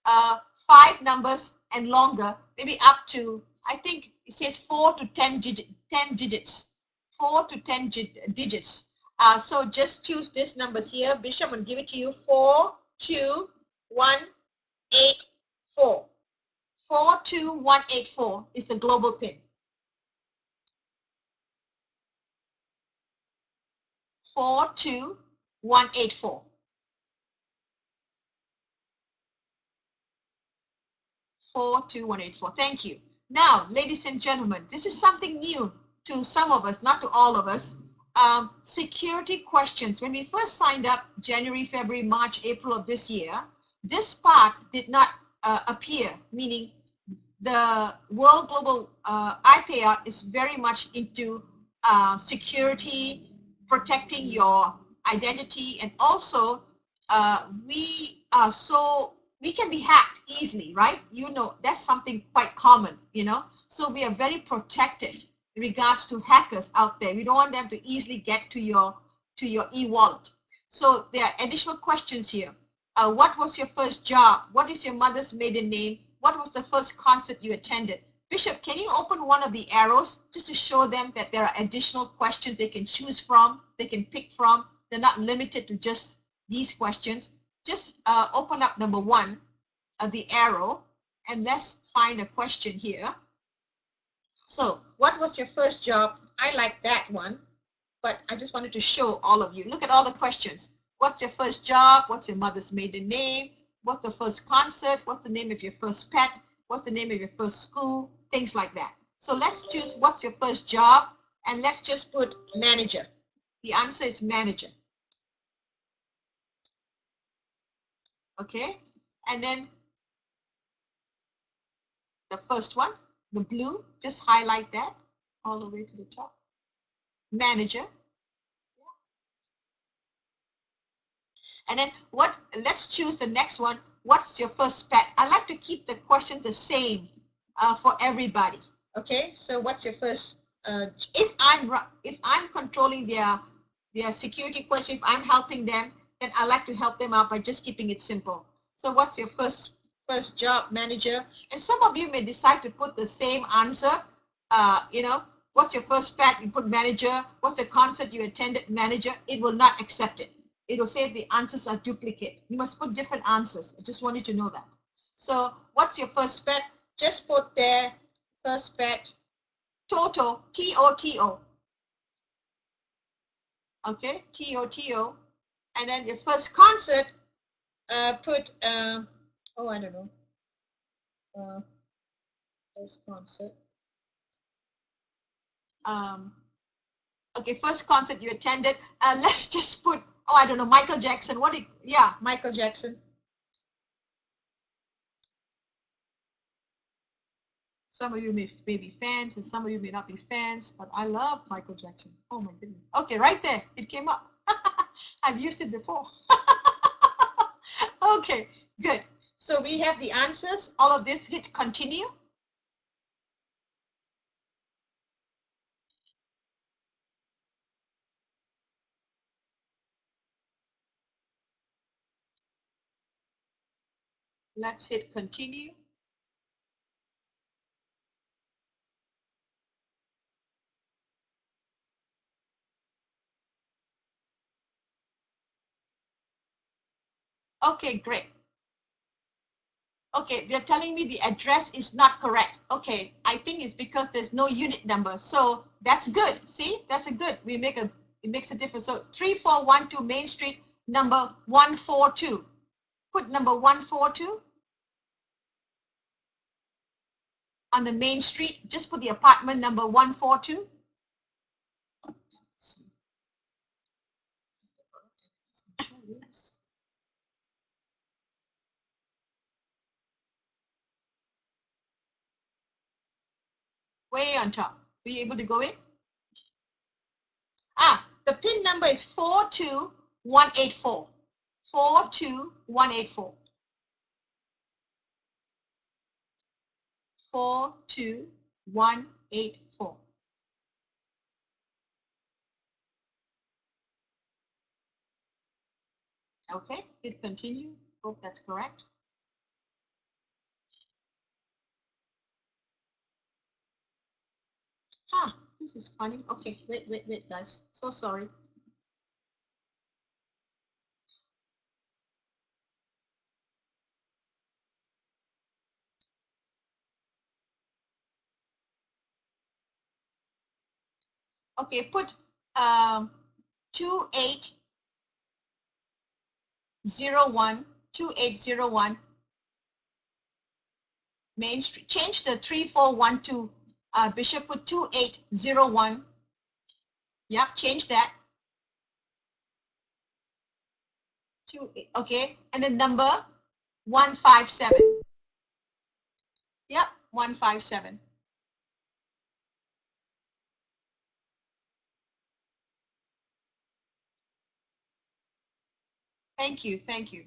5 numbers and longer, maybe up to, I think it says 4 to 10 digits. 4 to 10 digits. So just choose these numbers here. Bishop, will give it to you. 4, 2, 1, 8, 4. 42184 is the global PIN. 42184. 42184. Thank you. Now, ladies and gentlemen, this is something new to some of us, not to all of us. Security questions. When we first signed up January, February, March, April of this year, this part did not appear, meaning the World Global IPA is very much into security, protecting your identity, and also we can be hacked easily, right? You know, that's something quite common, you know. So we are very protective in regards to hackers out there. We don't want them to easily get to your e-wallet. So there are additional questions here. What was your first job? What is your mother's maiden name? What was the first concert you attended? Bishop, can you open one of the arrows just to show them that there are additional questions they can choose from, they can pick from? They're not limited to just these questions. Just open up number 1, the arrow, and let's find a question here. So, what was your first job? I like that one, but I just wanted to show all of you. Look at all the questions. What's your first job? What's your mother's maiden name? What's the first concert? What's the name of your first pet? What's the name of your first school? Things like that. So let's choose what's your first job, and let's just put manager. The answer is manager. Okay, and then the first one, the blue, just highlight that all the way to the top. Manager. And then let's choose the next one. What's your first pet? I like to keep the questions the same for everybody. Okay, so what's your first, if I'm controlling their security question, if I'm helping them, then I like to help them out by just keeping it simple. So what's your first job? Manager. And some of you may decide to put the same answer. You know, what's your first pet? You put manager. What's the concert you attended? Manager. It will not accept it. It will say the answers are duplicate. You must put different answers. I just want you to know that. So what's your first pet? Just put there first pet, Toto, T-O-T-O. Okay, T-O-T-O. And then your first concert, put, oh, I don't know. First concert. Okay, first concert you attended. Let's just put, oh, I don't know, Michael Jackson. Yeah, Michael Jackson. Some of you may be fans and some of you may not be fans, but I love Michael Jackson. Oh my goodness. Okay, right there, it came up. I've used it before. Okay, good. So we have the answers. All of this, hit continue. Let's hit continue. Okay, great. Okay, they're telling me the address is not correct. Okay, I think it's because there's no unit number. So that's good. See, that's a good. It makes a difference. So it's 3412 Main Street, number 142. Put number 142 on the main street. Just put the apartment number 142. Way on top. Are you able to go in? The PIN number is 42184. 42184. 42184. Okay, hit continue. Hope that's correct. This is funny. Okay, wait, guys. So sorry. Okay, put 2801 Main Street. Change the 3412. Bishop, put 2801. Yep, change that. Okay, and then number 157. Yep, 157. Thank you, thank you.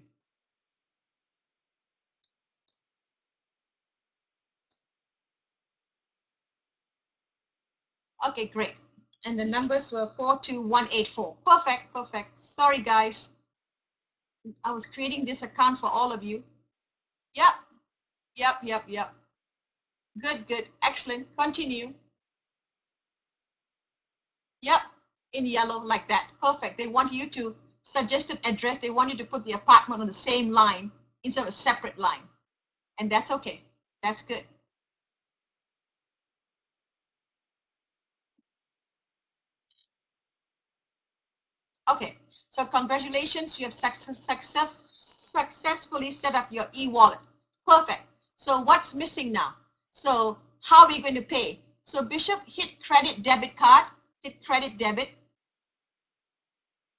Okay, great. And the numbers were 42184. Perfect, perfect. Sorry, guys. I was creating this account for all of you. Yep, yep. Good, good. Excellent. Continue. Yep, in yellow like that. Perfect. They want you to suggest an address. They want you to put the apartment on the same line instead of a separate line. And that's okay. That's good. Okay, so congratulations, you have successfully set up your e-wallet. Perfect. So what's missing now? So how are we going to pay? So Bishop, hit credit debit card, hit credit debit.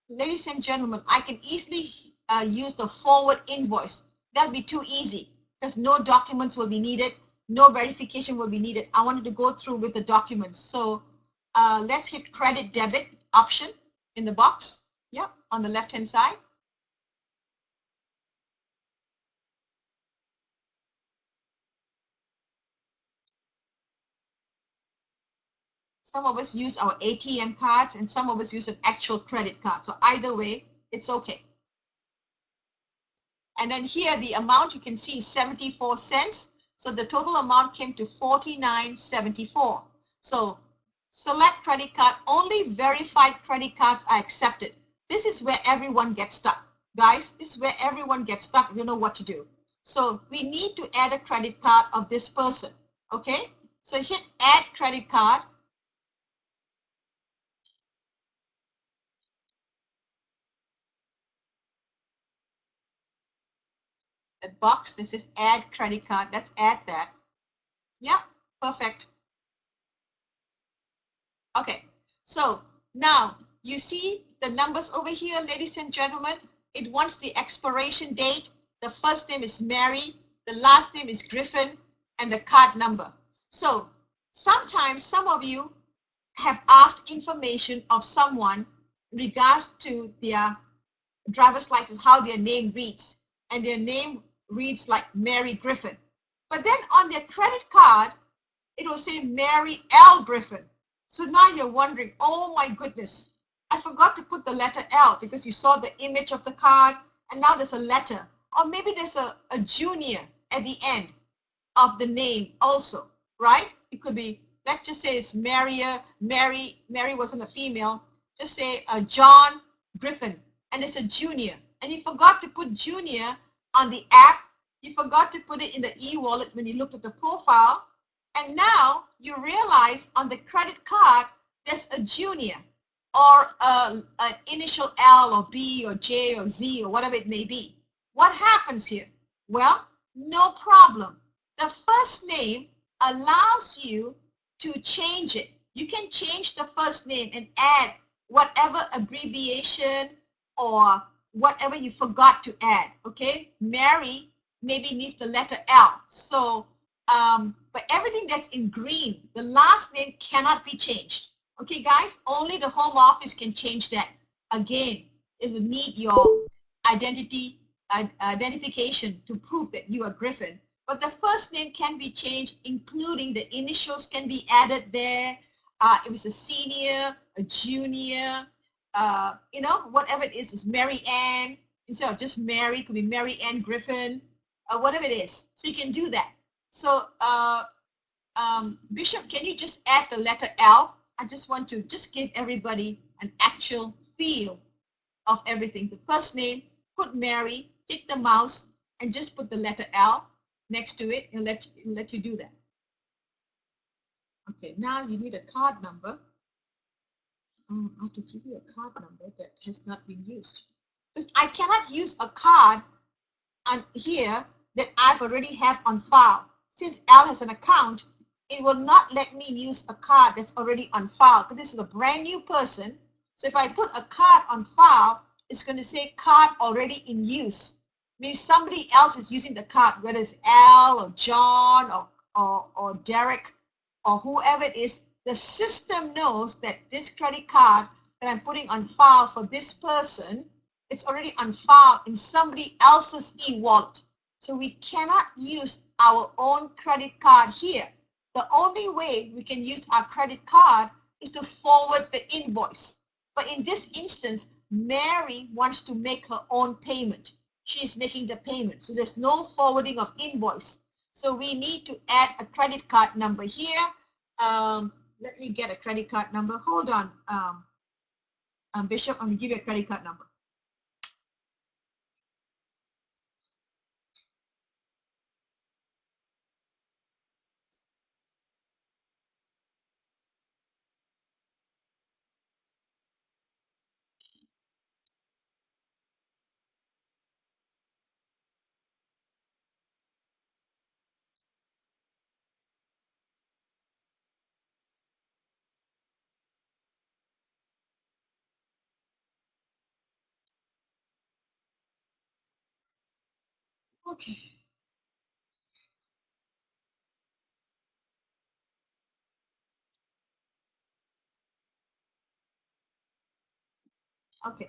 Ladies and gentlemen, I can easily use the forward invoice. That'll be too easy because no documents will be needed, no verification will be needed. I wanted to go through with the documents. So let's hit credit debit option in the box. Yeah, on the left-hand side. Some of us use our ATM cards and some of us use an actual credit card. So either way, it's okay. And then here, the amount you can see is 74 cents. So the total amount came to 49.74. So select credit card. Only verified credit cards are accepted. This is where everyone gets stuck. Guys, this is where everyone gets stuck. You know what to do. So we need to add a credit card of this person. Okay? So hit add credit card. That box, this is add credit card. Let's add that. Yeah, perfect. Okay, so now you see the numbers over here, ladies and gentlemen. It wants the expiration date. The first name is Mary, the last name is Griffin, and the card number. So sometimes some of you have asked information of someone in regards to their driver's license, how their name reads, and their name reads like Mary Griffin. But then on their credit card, it will say Mary L. Griffin. So now you're wondering, oh my goodness, I forgot to put the letter L because you saw the image of the card and now there's a letter. Or maybe there's a junior at the end of the name also, right? It could be, let's just say it's Mary wasn't a female. Just say John Griffin, and it's a junior. And you forgot to put junior on the app. You forgot to put it in the e-wallet when you looked at the profile. And now you realize on the credit card, there's a junior or an initial L or B or J or Z or whatever it may be. What happens here? Well, no problem. The first name allows you to change it. You can change the first name and add whatever abbreviation or whatever you forgot to add, okay? Mary maybe needs the letter L. So, but everything that's in green, the last name cannot be changed. Okay, guys, only the home office can change that. Again, it will need your identification to prove that you are Griffin. But the first name can be changed, including the initials can be added there. It was a senior, a junior, whatever it is Mary Ann. Instead of just Mary, it could be Mary Ann Griffin, whatever it is. So you can do that. So Bishop, can you just add the letter L? I just want to just give everybody an actual feel of everything. The first name, put Mary, take the mouse, and just put the letter L next to it, and let you do that. Okay, now you need a card number. I have to give you a card number that has not been used. Because I cannot use a card on here that I've already have on file. Since Al has an account, it will not let me use a card that's already on file. But this is a brand new person. So if I put a card on file, it's going to say card already in use. Means somebody else is using the card, whether it's Al or John or or Derek or whoever it is, the system knows that this credit card that I'm putting on file for this person is already on file in somebody else's e-wallet. So we cannot use our own credit card here. The only way we can use our credit card is to forward the invoice. But in this instance, Mary wants to make her own payment. She is making the payment. So there's no forwarding of invoice. So we need to add a credit card number here. Let me get a credit card number. Hold on, Bishop, I'm going to give you a credit card number. Okay. Okay.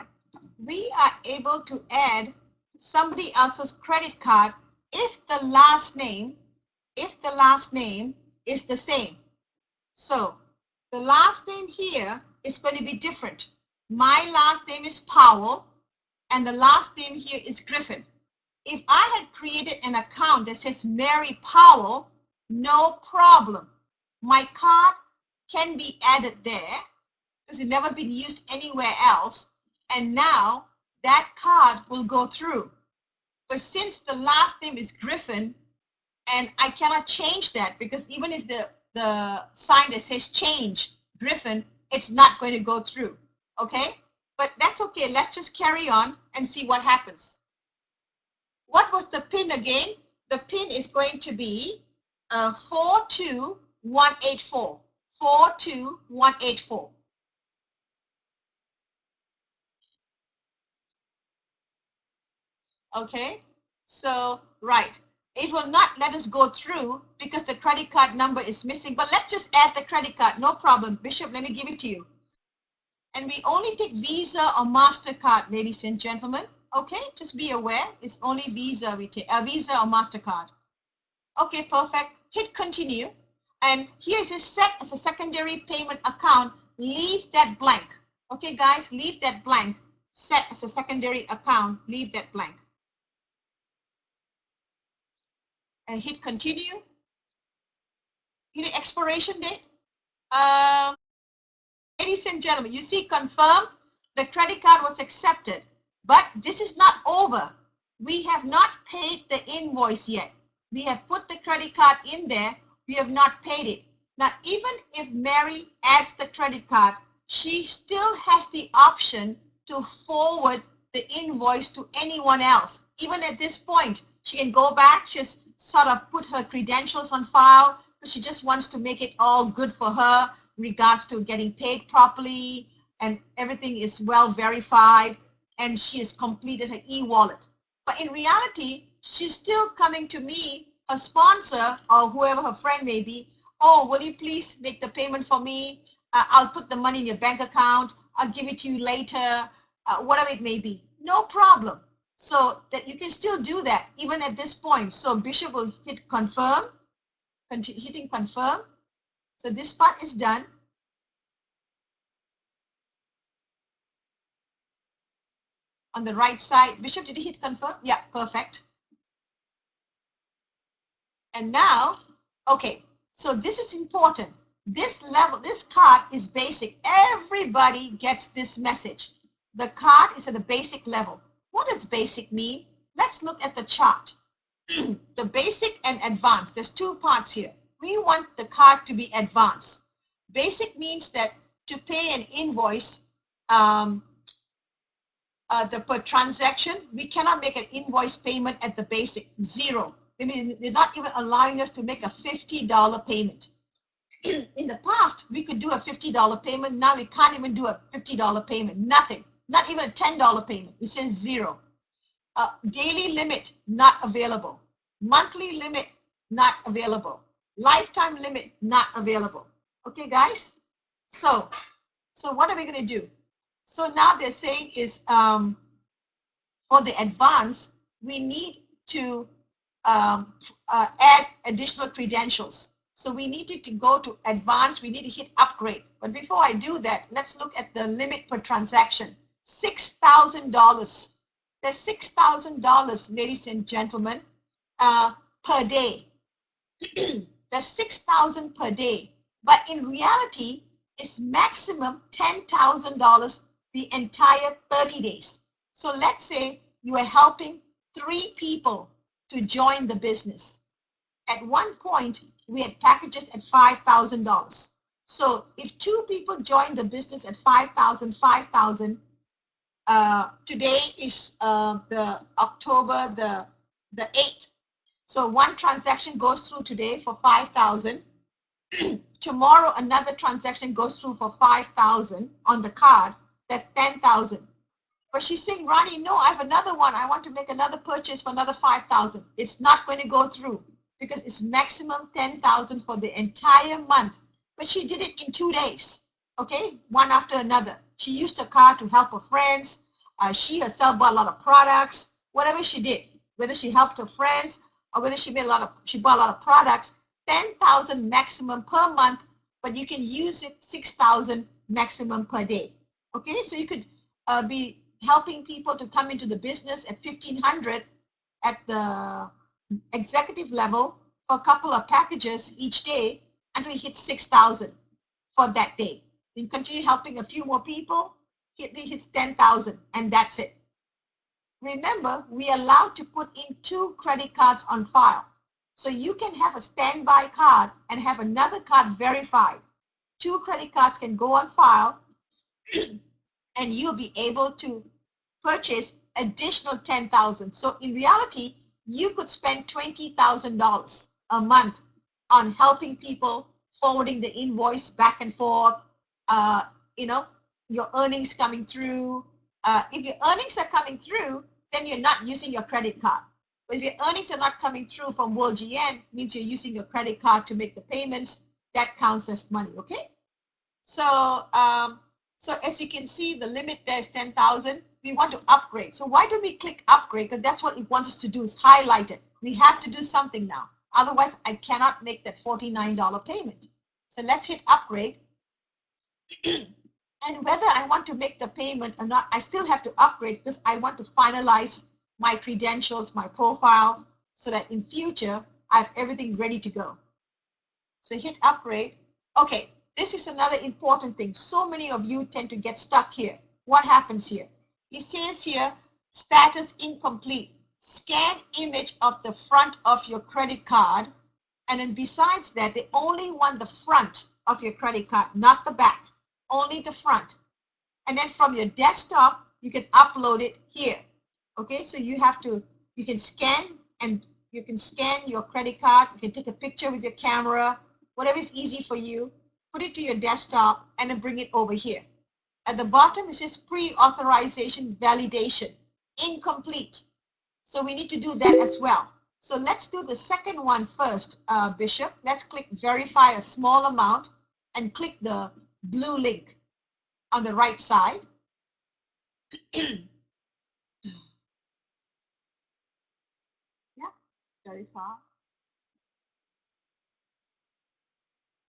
We are able to add somebody else's credit card if the last name is the same. So the last name here is going to be different. My last name is Powell and the last name here is Griffin. If I had created an account that says Mary Powell, no problem. My card can be added there because it's never been used anywhere else. And now that card will go through. But since the last name is Griffin, and I cannot change that because even if the sign that says change Griffin, it's not going to go through. Okay? But that's okay. Let's just carry on and see what happens. What was the PIN again? The PIN is going to be 42184. 42184. Okay, so right, it will not let us go through because the credit card number is missing, but let's just add the credit card, no problem. Bishop, let me give it to you. And we only take Visa or MasterCard, ladies and gentlemen. Okay, just be aware, it's only Visa we take, Visa or MasterCard. Okay, perfect. Hit continue. And here it says set as a secondary payment account. Leave that blank. Okay, guys, leave that blank. Set as a secondary account. Leave that blank. And hit continue. Hit expiration date. Ladies and gentlemen, you see confirm the credit card was accepted, but this is not over. We have not paid the invoice yet. We have put the credit card in there. We have not paid it. Now, even if Mary adds the credit card, she still has the option to forward the invoice to anyone else. Even at this point, she can go back, just sort of put her credentials on file, because she just wants to make it all good for her in regards to getting paid properly and everything is well verified and she has completed her e-wallet. But in reality, she's still coming to me, a sponsor or whoever her friend may be. Oh, will you please make the payment for me? I'll put the money in your bank account. I'll give it to you later, whatever it may be. No problem. So that you can still do that even at this point. So Bishop will hit confirm, hitting confirm. So this part is done. On the right side, Bishop, did you hit confirm? Yeah, perfect. And now, okay, so this is important. This level, this card is basic. Everybody gets this message. The card is at a basic level. What does basic mean? Let's look at the chart. The basic and advanced, there's two parts here. We want the card to be advanced. Basic means that to pay an invoice, per transaction, we cannot make an invoice payment at the basic, zero. I mean, they're not even allowing us to make a $50 payment. In the past, we could do a $50 payment. Now we can't even do a $50 payment, nothing, not even a $10 payment. It says zero. Daily limit, not available. Monthly limit, not available. Lifetime limit not available. Okay, guys? So what are we going to do? So now they're saying is for the advance, we need to add additional credentials. So we needed to go to advanced, we need to hit upgrade. But before I do that, let's look at the limit per transaction. $6,000. There's $6,000, ladies and gentlemen, per day. There's 6,000 per day. But in reality, it's maximum $10,000 the entire 30 days. So let's say you are helping 3 people to join the business. At one point, we had packages at $5,000. So if 2 people join the business at 5,000, 5,000, today is the October the 8th. So one transaction goes through today for 5,000. Tomorrow, another transaction goes through for 5,000 on the card. That's 10,000. But she's saying, Rani, no, I have another one. I want to make another purchase for another 5,000. It's not going to go through because it's maximum 10,000 for the entire month. But she did it in 2 days, okay? One after another. She used her card to help her friends. She herself bought a lot of products. Whatever she did, whether she helped her friends or whether she bought a lot of products, 10,000 maximum per month, but you can use it 6,000 maximum per day. Okay, so you could be helping people to come into the business at 1,500 at the executive level for a couple of packages each day until you hit 6,000 for that day. You continue helping a few more people, it hits 10,000, and that's it. Remember, we are allowed to put in 2 credit cards on file. So you can have a standby card and have another card verified. 2 credit cards can go on file and you'll be able to purchase additional 10,000. So in reality, you could spend $20,000 a month on helping people, forwarding the invoice back and forth, your earnings coming through. If your earnings are coming through, then you're not using your credit card. But if your earnings are not coming through from WGN, means you're using your credit card to make the payments. That counts as money, okay? So, so as you can see, the limit there is 10,000. We want to upgrade. So why do we click upgrade? Because that's what it wants us to do, is highlight it. We have to do something now. Otherwise, I cannot make that $49 payment. So let's hit upgrade. And whether I want to make the payment or not, I still have to upgrade because I want to finalize my credentials, my profile, so that in future, I have everything ready to go. So hit upgrade. Okay, this is another important thing. So many of you tend to get stuck here. What happens here? It says here, status incomplete. Scan image of the front of your credit card. And then besides that, they only want the front of your credit card, not the back, only the front. And then from your desktop, you can upload it here. Okay, so you can scan and you can scan your credit card. You can take a picture with your camera, whatever is easy for you. Put it to your desktop and then bring it over here. At the bottom, it says pre-authorization validation, incomplete. So we need to do that as well. So let's do the second one first, Bishop. Let's click verify a small amount and click the blue link on the right side. Yeah, verify.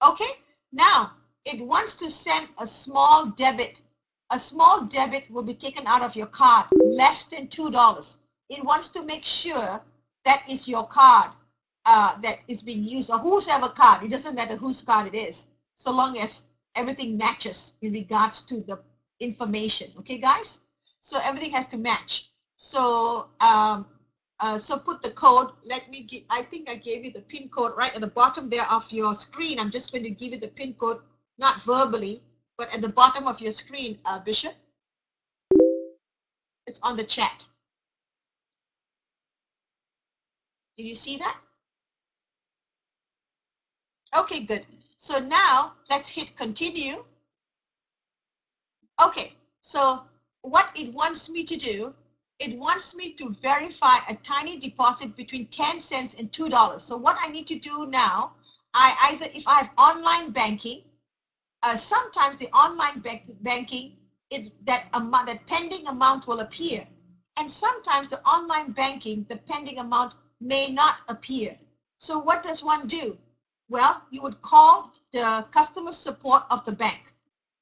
Okay, now it wants to send a small debit. A small debit will be taken out of your card, less than $2. It wants to make sure that is your card that is being used, or whoever card. It doesn't matter whose card it is, so long as everything matches in regards to the information. Okay, guys? So everything has to match. So so put the code. Let me give, I think I gave you the PIN code right at the bottom there of your screen. I'm just going to give you the PIN code, not verbally, but at the bottom of your screen, Bishop. It's on the chat. Can you see that? Okay, good. So now let's hit continue. Okay, so what it wants me to do, it wants me to verify a tiny deposit between 10 cents and $2. So what I need to do now, if I have online banking, sometimes the online banking, that pending amount will appear. And sometimes the online banking, the pending amount may not appear. So what does one do? Well, you would call the customer support of the bank.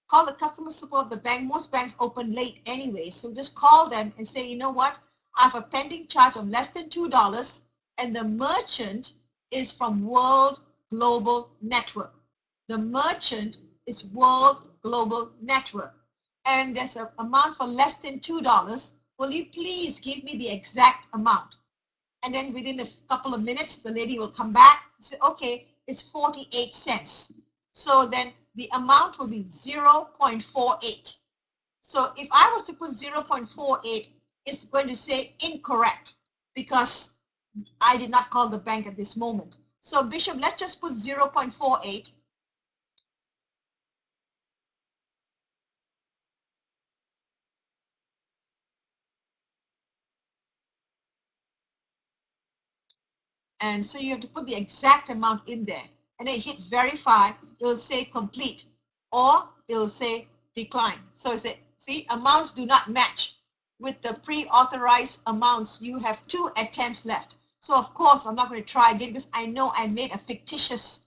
Call the customer support of the bank. Most banks open late anyway. So just call them and say, you know what? I have a pending charge of less than $2 and the merchant is from World Global Network. The merchant is World Global Network. And there's an amount for less than $2. Will you please give me the exact amount? And then within a couple of minutes, the lady will come back and say, okay, it's 48 cents. So then the amount will be 0.48. So if I was to put 0.48, it's going to say incorrect because I did not call the bank at this moment. So Bishop, let's just put 0.48. And so you have to put the exact amount in there. And then hit verify, it will say complete or it will say decline. So it say, see, amounts do not match with the pre-authorized amounts. You have 2 attempts left. So of course, I'm not going to try again because I know I made a fictitious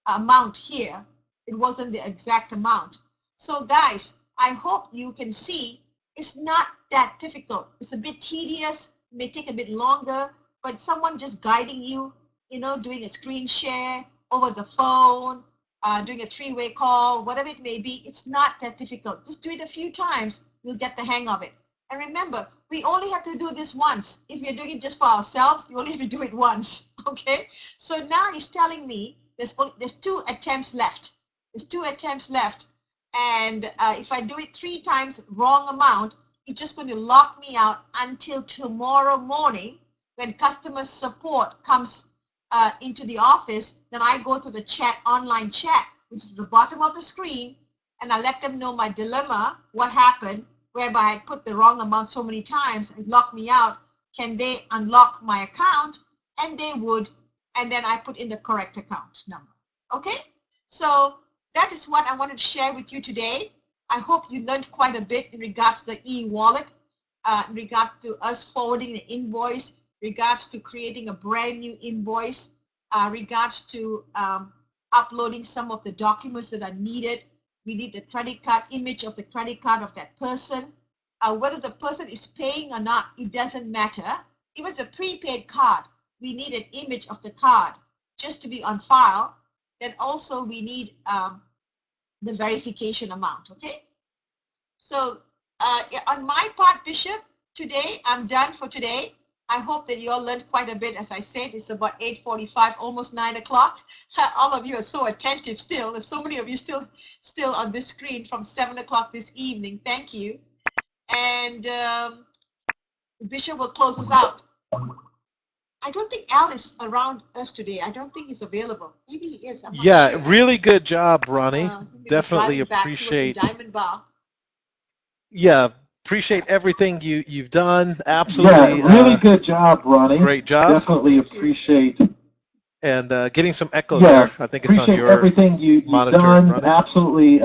amount here. It wasn't the exact amount. So guys, I hope you can see it's not that difficult. It's a bit tedious, may take a bit longer, but someone just guiding you, doing a screen share over the phone, doing a 3-way call, whatever it may be, it's not that difficult. Just do it a few times, you'll get the hang of it. And remember, we only have to do this once. If you're doing it just for ourselves, you only have to do it once, okay? So now he's telling me there's 2 attempts left. There's 2 attempts left. And if I do it 3 times wrong amount, it's just going to lock me out until tomorrow morning when customer support comes into the office. Then I go to the chat, online chat, which is the bottom of the screen, and I let them know my dilemma, what happened, whereby I put the wrong amount so many times, it locked me out. Can they unlock my account? And they would, and then I put in the correct account number. Okay, so that is what I wanted to share with you today. I hope you learned quite a bit in regards to the e-wallet, in regard to us forwarding the invoice, regards to creating a brand new invoice, regards to uploading some of the documents that are needed. We need the credit card, image of the credit card of that person. Whether the person is paying or not, it doesn't matter. If it's a prepaid card, we need an image of the card just to be on file. Then also we need the verification amount, okay? So on my part, Bishop, today, I'm done for today. I hope that you all learned quite a bit. As I said, it's about 8:45, almost 9 o'clock. All of you are so attentive still. There's so many of you still on this screen from 7 o'clock this evening. Thank you. And Bishop will close us out. I don't think Al is around us today. I don't think he's available. Maybe he is. I'm not sure. Really good job, Ronnie. Definitely appreciate. Diamond Bar. Yeah, appreciate everything you've done. Absolutely. Yeah, really good job, Ronnie. Great job. Definitely appreciate. And getting some echo there. I think it's on your everything you've monitor, done. Ronnie. Absolutely.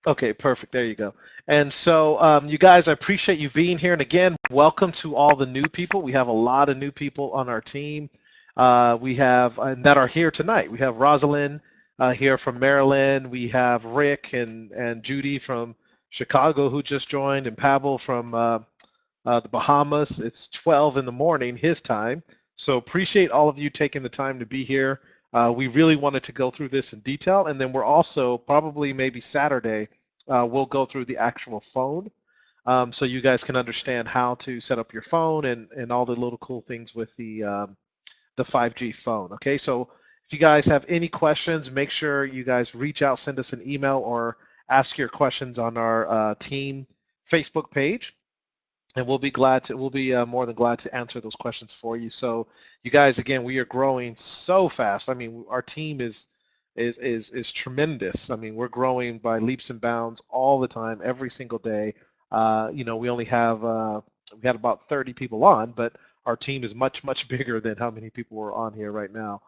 Okay, perfect. There you go. And so, you guys, I appreciate you being here. And again, welcome to all the new people. We have a lot of new people on our team. We have that are here tonight. We have Rosalind here from Maryland. We have Rick and Judy from Chicago who just joined, and Pavel from the Bahamas. It's 12 in the morning his time. So appreciate all of you taking the time to be here. We really wanted to go through this in detail, and then we're also probably maybe Saturday we'll go through the actual phone so you guys can understand how to set up your phone and all the little cool things with the 5G phone. Okay, so if you guys have any questions, make sure you guys reach out, send us an email, or ask your questions on our team Facebook page. And we'll be more than glad to answer those questions for you. So you guys, again, we are growing so fast. I mean, our team is tremendous. I mean, we're growing by leaps and bounds all the time, every single day. We only have we had about 30 people on, but our team is much, much bigger than how many people are on here right now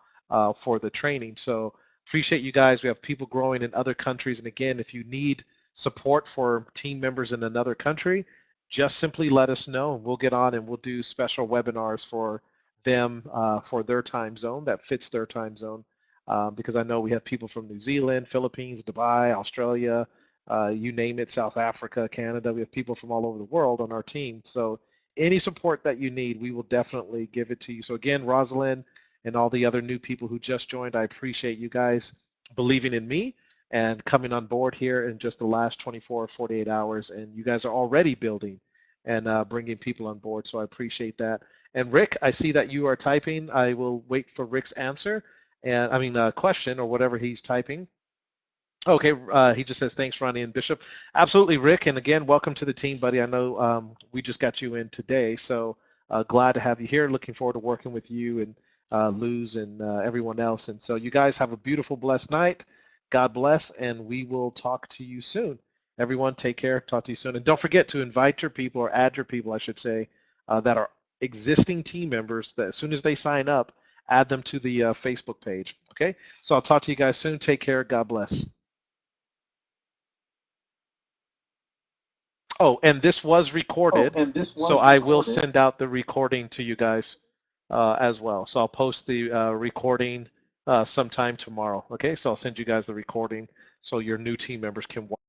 for the training. So appreciate you guys. We have people growing in other countries. And again, if you need support for team members in another country, just simply let us know. We'll get on and we'll do special webinars for them for their time zone that fits their time zone. Because I know we have people from New Zealand, Philippines, Dubai, Australia, you name it, South Africa, Canada. We have people from all over the world on our team. So any support that you need, we will definitely give it to you. So again, Rosalind and all the other new people who just joined, I appreciate you guys believing in me and coming on board here in just the last 24 or 48 hours. And you guys are already building and bringing people on board. So I appreciate that. And Rick, I see that you are typing. I will wait for Rick's answer. And I mean, question or whatever he's typing. Okay, he just says, thanks, Ronnie and Bishop. Absolutely, Rick. And again, welcome to the team, buddy. I know we just got you in today, so glad to have you here. Looking forward to working with you and Luz and everyone else. And so you guys have a beautiful, blessed night. God bless, and we will talk to you soon. Everyone, take care. Talk to you soon. And don't forget to invite your people, or add your people, I should say, that are existing team members, that as soon as they sign up, add them to the Facebook page. Okay? So I'll talk to you guys soon. Take care. God bless. Oh, and this was recorded, so I will send out the recording to you guys as well. So I'll post the recording sometime tomorrow, okay? So I'll send you guys the recording so your new team members can watch.